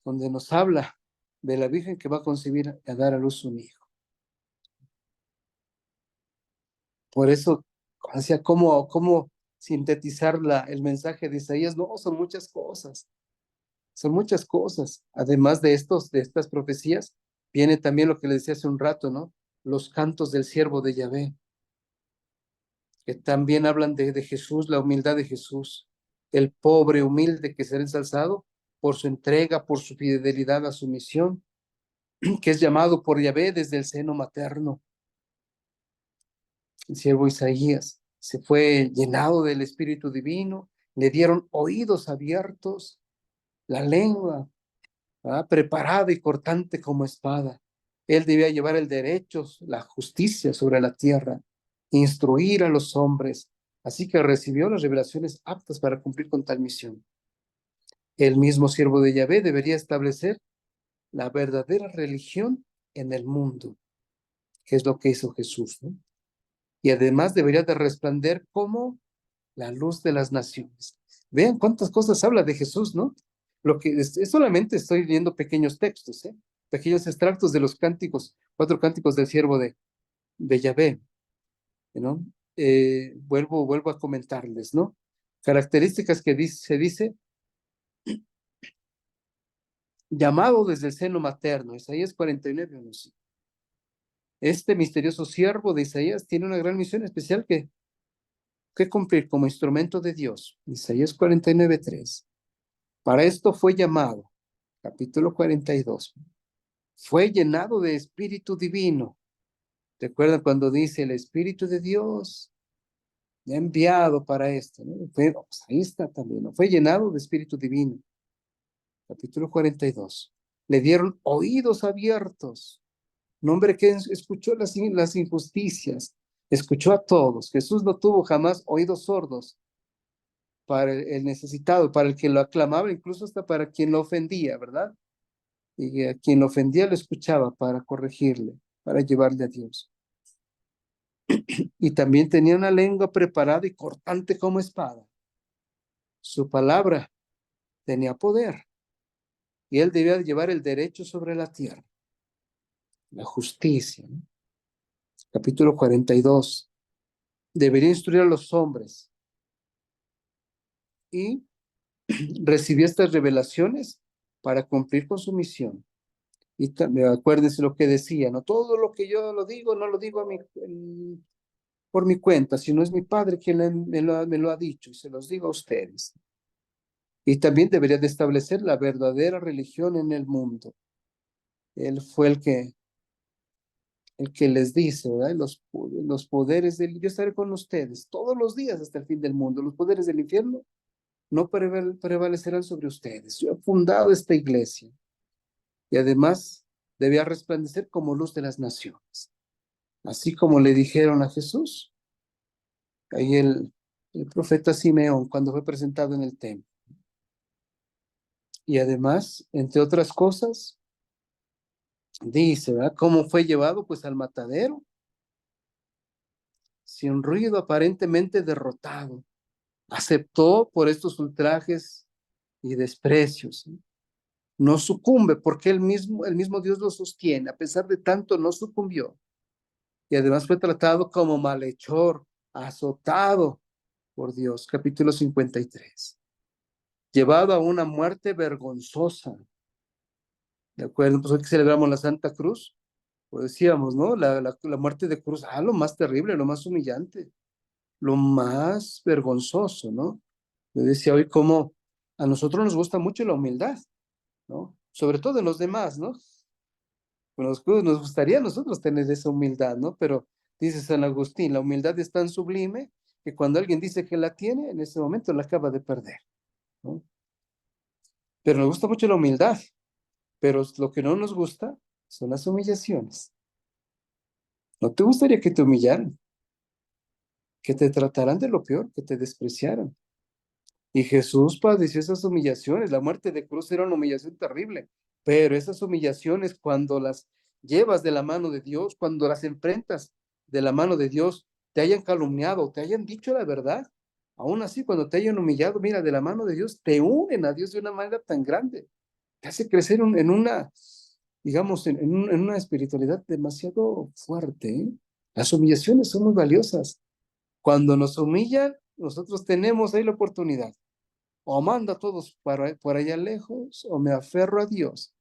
donde nos habla de la Virgen que va a concebir y a dar a luz un hijo. Por eso, hacia cómo sintetizar el mensaje de Isaías, no, son muchas cosas. Además de estas profecías, viene también lo que les decía hace un rato, ¿no? Los cantos del siervo de Yahvé, que también hablan de Jesús, la humildad de Jesús, el pobre humilde que será ensalzado por su entrega, por su fidelidad a su misión, que es llamado por Yahvé desde el seno materno. El siervo Isaías se fue llenado del Espíritu Divino, le dieron oídos abiertos, la lengua preparada y cortante como espada. Él debía llevar el derecho, la justicia sobre la tierra, instruir a los hombres. Así que recibió las revelaciones aptas para cumplir con tal misión. El mismo siervo de Yahvé debería establecer la verdadera religión en el mundo, que es lo que hizo Jesús, ¿no? Y además debería de resplandecer como la luz de las naciones. Vean cuántas cosas habla de Jesús, ¿no? Lo que solamente estoy leyendo pequeños textos, pequeños extractos de los cánticos, 4 cánticos del siervo de Yahvé, ¿no? Vuelvo a comentarles, ¿no? Características que se dice, llamado desde el seno materno, Isaías 49, no sé. Este misterioso siervo de Isaías tiene una gran misión especial que cumplir como instrumento de Dios. Isaías 49:3. Para esto fue llamado, capítulo 42, fue llenado de Espíritu Divino. ¿Recuerdan cuando dice el Espíritu de Dios me ha enviado para esto? ¿No? Pues ahí está también, ¿no? Fue llenado de Espíritu Divino. Capítulo 42. Le dieron oídos abiertos. Un hombre que escuchó las injusticias, escuchó a todos. Jesús no tuvo jamás oídos sordos para el necesitado, para el que lo aclamaba, incluso hasta para quien lo ofendía, ¿verdad? Y a quien lo ofendía lo escuchaba para corregirle, para llevarle a Dios. Y también tenía una lengua preparada y cortante como espada. Su palabra tenía poder y él debía llevar el derecho sobre la tierra, la justicia, ¿no? Capítulo 42. Debería instruir a los hombres y recibió estas revelaciones para cumplir con su misión. Y acuérdense lo que decía, no todo lo que yo lo digo, no lo digo por mi cuenta, sino es mi Padre quien me lo ha dicho y se los digo a ustedes. Y también debería de establecer la verdadera religión en el mundo. Él fue el que les dice, ¿verdad? Los poderes yo estaré con ustedes todos los días hasta el fin del mundo. Los poderes del infierno no prevalecerán sobre ustedes. Yo he fundado esta iglesia y además debía resplandecer como luz de las naciones. Así como le dijeron a Jesús, ahí el profeta Simeón, cuando fue presentado en el templo. Y además, entre otras cosas, dice, ¿verdad? ¿Cómo fue llevado? Pues al matadero, sin ruido, aparentemente derrotado. Aceptó por estos ultrajes y desprecios. No sucumbe porque el mismo Dios lo sostiene. A pesar de tanto, no sucumbió. Y además fue tratado como malhechor, azotado por Dios. Capítulo 53. Llevado a una muerte vergonzosa. ¿De acuerdo? Pues hoy que celebramos la Santa Cruz, pues decíamos, ¿no? La muerte de cruz, lo más terrible, lo más humillante, lo más vergonzoso, ¿no? Yo decía hoy cómo a nosotros nos gusta mucho la humildad, ¿no? Sobre todo en los demás, ¿no? Nos gustaría a nosotros tener esa humildad, ¿no? Pero dice San Agustín, la humildad es tan sublime que cuando alguien dice que la tiene, en ese momento la acaba de perder, ¿no? Pero nos gusta mucho la humildad, pero lo que no nos gusta son las humillaciones. ¿No te gustaría que te humillaran? Que te trataran de lo peor, que te despreciaran. Y Jesús padeció esas humillaciones. La muerte de cruz era una humillación terrible, pero esas humillaciones cuando las llevas de la mano de Dios, cuando las enfrentas de la mano de Dios, te hayan calumniado, te hayan dicho la verdad, aún así cuando te hayan humillado, mira, de la mano de Dios, te unen a Dios de una manera tan grande, te hace crecer en una, digamos, en una espiritualidad demasiado fuerte, ¿eh? Las humillaciones son muy valiosas. Cuando nos humillan, nosotros tenemos ahí la oportunidad. O mando a todos por allá lejos, o me aferro a Dios.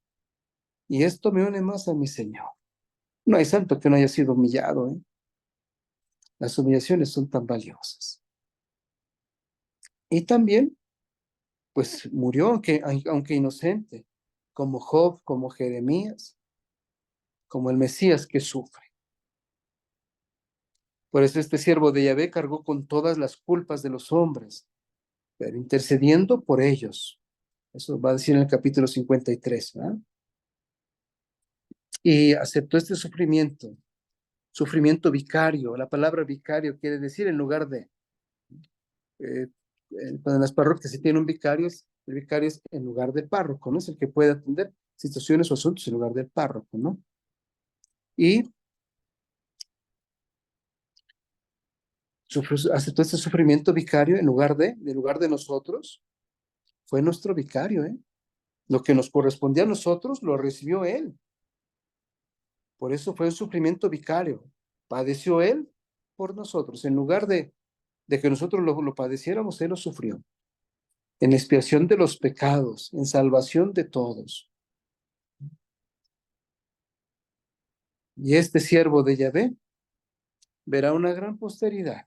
Y esto me une más a mi Señor. No hay santo que no haya sido humillado, ¿eh? Las humillaciones son tan valiosas. Y también, pues murió, aunque inocente, como Job, como Jeremías, como el Mesías que sufre. Por eso este siervo de Yahvé cargó con todas las culpas de los hombres, pero intercediendo por ellos. Eso va a decir en el capítulo 53, ¿verdad? Y aceptó este sufrimiento vicario. La palabra vicario quiere decir en lugar de, en las parroquias si tiene un vicario, el vicario es en lugar del párroco, ¿no? Es el que puede atender situaciones o asuntos en lugar del párroco, ¿no? Y aceptó este sufrimiento vicario en lugar de nosotros, fue nuestro vicario, ¿eh? Lo que nos correspondía a nosotros lo recibió él. Por eso fue un sufrimiento vicario. Padeció él por nosotros. En lugar de que nosotros lo padeciéramos, él lo sufrió. En expiación de los pecados, en salvación de todos. Y este siervo de Yahvé verá una gran posteridad.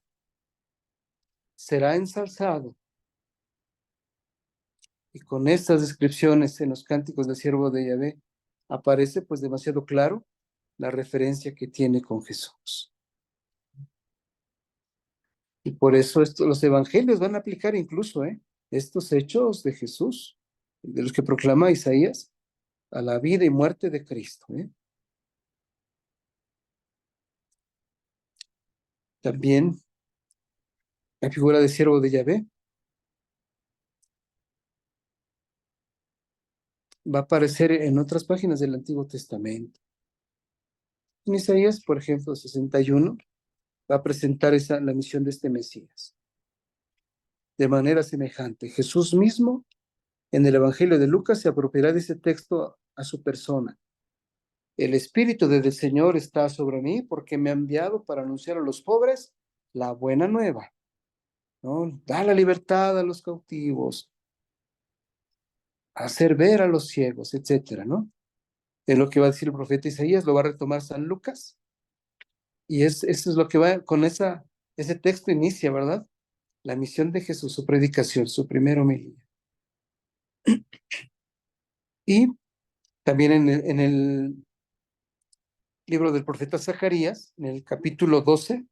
Será ensalzado. Y con estas descripciones en los cánticos del siervo de Yahvé aparece pues demasiado claro la referencia que tiene con Jesús. Y por eso los evangelios van a aplicar incluso estos hechos de Jesús, de los que proclama Isaías, a la vida y muerte de Cristo. También la figura de siervo de Yahvé va a aparecer en otras páginas del Antiguo Testamento. En Isaías, por ejemplo, 61, va a presentar la misión de este Mesías. De manera semejante, Jesús mismo en el Evangelio de Lucas se apropiará de ese texto a su persona. El Espíritu del Señor está sobre mí porque me ha enviado para anunciar a los pobres la buena nueva, ¿no? Da la libertad a los cautivos, hacer ver a los ciegos, etcétera, ¿no? Es lo que va a decir el profeta Isaías, lo va a retomar San Lucas, y eso es lo que va, con ese texto inicia, ¿verdad? La misión de Jesús, su predicación, su primera homilía. Y también en el libro del profeta Zacarías, en el capítulo 12,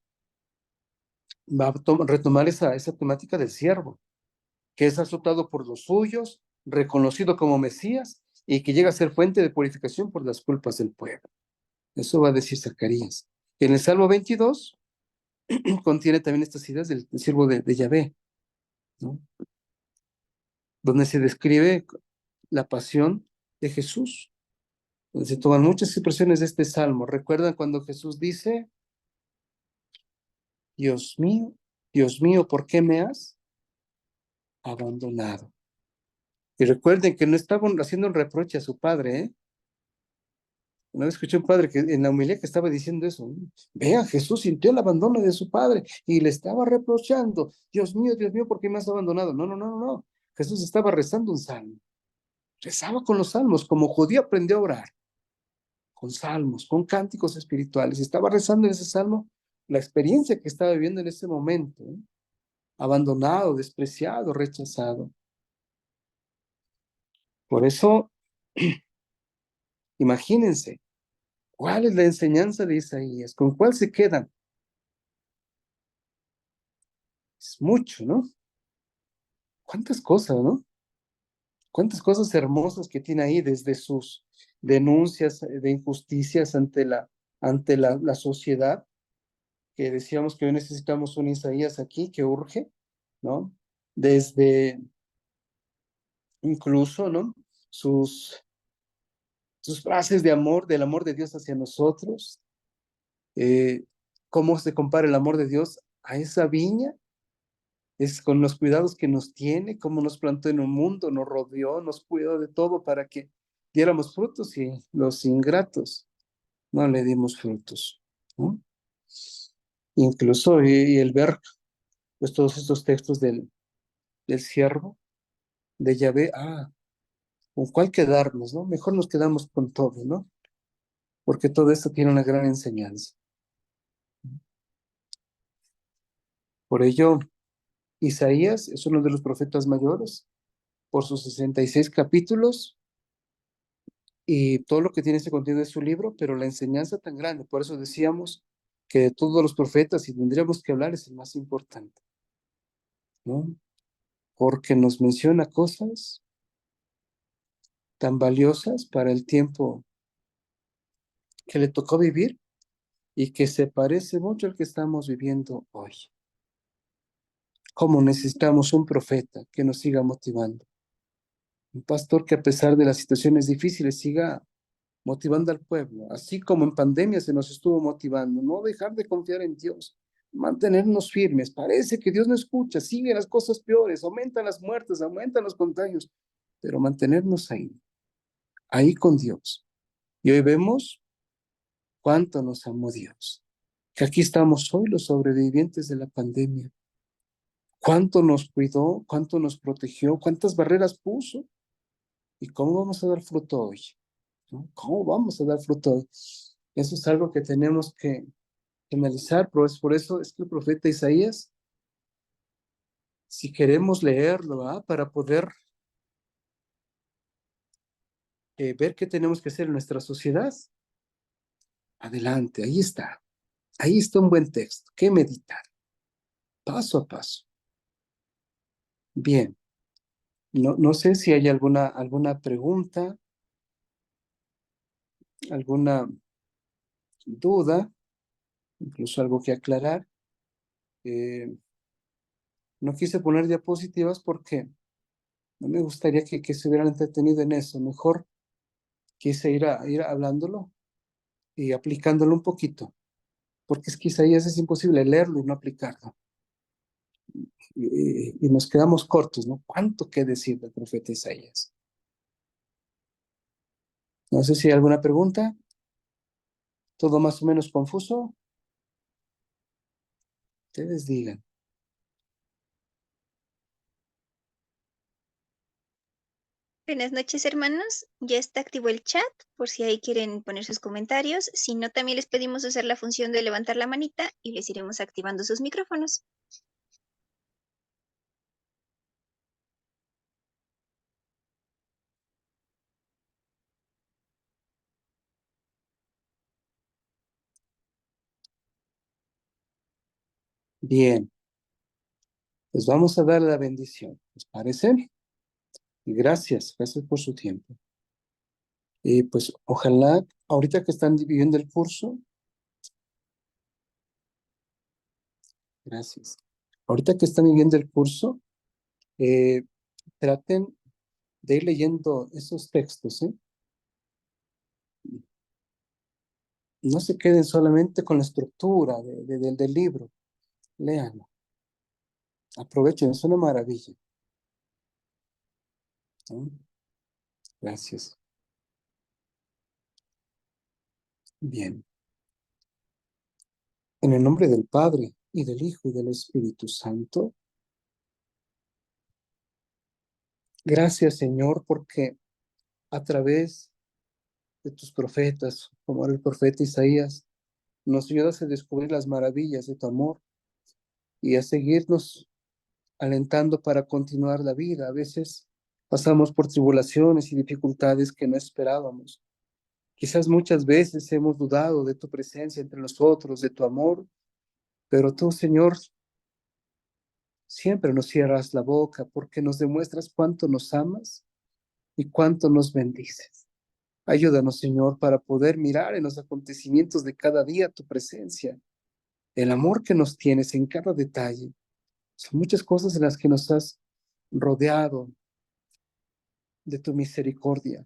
va a retomar esa temática del siervo, que es azotado por los suyos, reconocido como Mesías, y que llega a ser fuente de purificación por las culpas del pueblo. Eso va a decir Zacarías. En el Salmo 22 contiene también estas ideas del siervo de Yahvé, ¿no? Donde se describe la pasión de Jesús, donde se toman muchas expresiones de este salmo. ¿Recuerdan cuando Jesús dice, Dios mío, ¿por qué me has abandonado? Y recuerden que no estaban haciendo un reproche a su padre, ¿eh? Una vez escuché a un padre que en la homilía que estaba diciendo eso. Vea, Jesús sintió el abandono de su padre y le estaba reprochando. Dios mío, ¿por qué me has abandonado? No, no, no, no, no. Jesús estaba rezando un salmo. Rezaba con los salmos, como judío aprendió a orar, con salmos, con cánticos espirituales. Estaba rezando en ese salmo la experiencia que estaba viviendo en ese momento, ¿eh? Abandonado, despreciado, rechazado. Por eso, imagínense, ¿cuál es la enseñanza de Isaías? ¿Con cuál se quedan? Es mucho, ¿no? ¿Cuántas cosas, no? ¿Cuántas cosas hermosas que tiene ahí desde sus denuncias de injusticias ante la sociedad, que decíamos que hoy necesitamos un Isaías aquí que urge, ¿no? Desde incluso, ¿no? Sus, sus frases de amor, del amor de Dios hacia nosotros, eh, cómo se compara el amor de Dios a esa viña, es con los cuidados que nos tiene, cómo nos plantó en un mundo, nos rodeó, nos cuidó de todo para que diéramos frutos y los ingratos no le dimos frutos, ¿no? Incluso y el ver pues todos estos textos del siervo de Yahvé, ¿con cuál quedarnos, no? Mejor nos quedamos con todo, ¿no? Porque todo esto tiene una gran enseñanza. Por ello, Isaías es uno de los profetas mayores, por sus 66 capítulos y todo lo que tiene este contenido es su libro, pero la enseñanza tan grande, por eso decíamos que de todos los profetas, si tendríamos que hablar, es el más importante, ¿no? Porque nos menciona cosas tan valiosas para el tiempo que le tocó vivir y que se parece mucho al que estamos viviendo hoy. Cómo necesitamos un profeta que nos siga motivando, un pastor que a pesar de las situaciones difíciles siga motivando al pueblo, así como en pandemia se nos estuvo motivando, no dejar de confiar en Dios, mantenernos firmes. Parece que Dios no escucha, siguen las cosas peores, aumentan las muertes, aumentan los contagios, pero mantenernos ahí con Dios. Y hoy vemos cuánto nos amó Dios, que aquí estamos hoy los sobrevivientes de la pandemia. Cuánto nos cuidó, cuánto nos protegió, cuántas barreras puso y cómo vamos a dar fruto hoy, ¿no? ¿Cómo vamos a dar fruto hoy? Eso es algo que tenemos que analizar, pero es por eso es que el profeta Isaías, si queremos leerlo, para poder ver qué tenemos que hacer en nuestra sociedad, adelante, ahí está un buen texto, que meditar, paso a paso. Bien, no sé si hay alguna pregunta, alguna duda, incluso algo que aclarar. No quise poner diapositivas porque no me gustaría que se hubieran entretenido en eso. Mejor quise ir hablándolo y aplicándolo un poquito, porque es que Isaías es imposible leerlo y no aplicarlo. y nos quedamos cortos, ¿no? ¿Cuánto que decir del profeta Isaías? No sé si hay alguna pregunta. ¿Todo más o menos confuso? Ustedes digan. Buenas noches, hermanos. Ya está activo el chat por si ahí quieren poner sus comentarios. Si no, también les pedimos usar la función de levantar la manita y les iremos activando sus micrófonos. Bien, pues vamos a dar la bendición. ¿Les parece? Y gracias por su tiempo. Y pues ojalá, ahorita que están viviendo el curso, gracias. Ahorita que están viviendo el curso, eh, traten de ir leyendo esos textos, ¿eh? No se queden solamente con la estructura del libro, léanlo, aprovechen, es una maravilla, ¿no? Gracias. Bien. En el nombre del Padre, y del Hijo, y del Espíritu Santo, gracias, Señor, porque a través de tus profetas, como era el profeta Isaías, nos ayudas a descubrir las maravillas de tu amor y a seguirnos alentando para continuar la vida. A veces pasamos por tribulaciones y dificultades que no esperábamos. Quizás muchas veces hemos dudado de tu presencia entre nosotros, de tu amor, pero tú, Señor, siempre nos cierras la boca porque nos demuestras cuánto nos amas y cuánto nos bendices. Ayúdanos, Señor, para poder mirar en los acontecimientos de cada día tu presencia, el amor que nos tienes en cada detalle. Son muchas cosas en las que nos has rodeado de tu misericordia.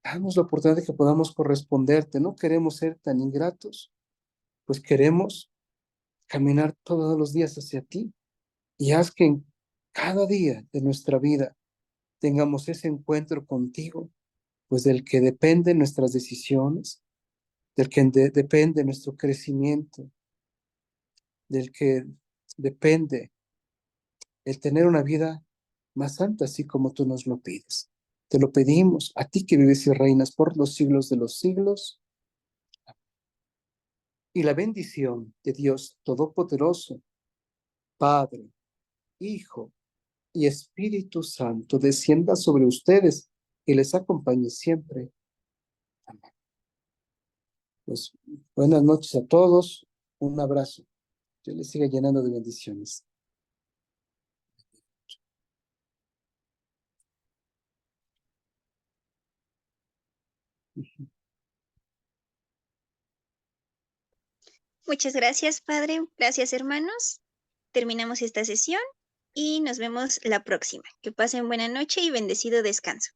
Danos la oportunidad de que podamos corresponderte. No queremos ser tan ingratos, pues queremos caminar todos los días hacia ti y haz que en cada día de nuestra vida tengamos ese encuentro contigo, pues del que dependen nuestras decisiones, del que depende nuestro crecimiento, del que depende el tener una vida más santa, así como tú nos lo pides. Te lo pedimos a ti que vives y reinas por los siglos de los siglos. Y la bendición de Dios Todopoderoso, Padre, Hijo y Espíritu Santo, descienda sobre ustedes y les acompañe siempre. Amén. Pues buenas noches a todos. Un abrazo. Dios les siga llenando de bendiciones. Muchas gracias, Padre. Gracias, hermanos. Terminamos esta sesión y nos vemos la próxima. Que pasen buena noche y bendecido descanso.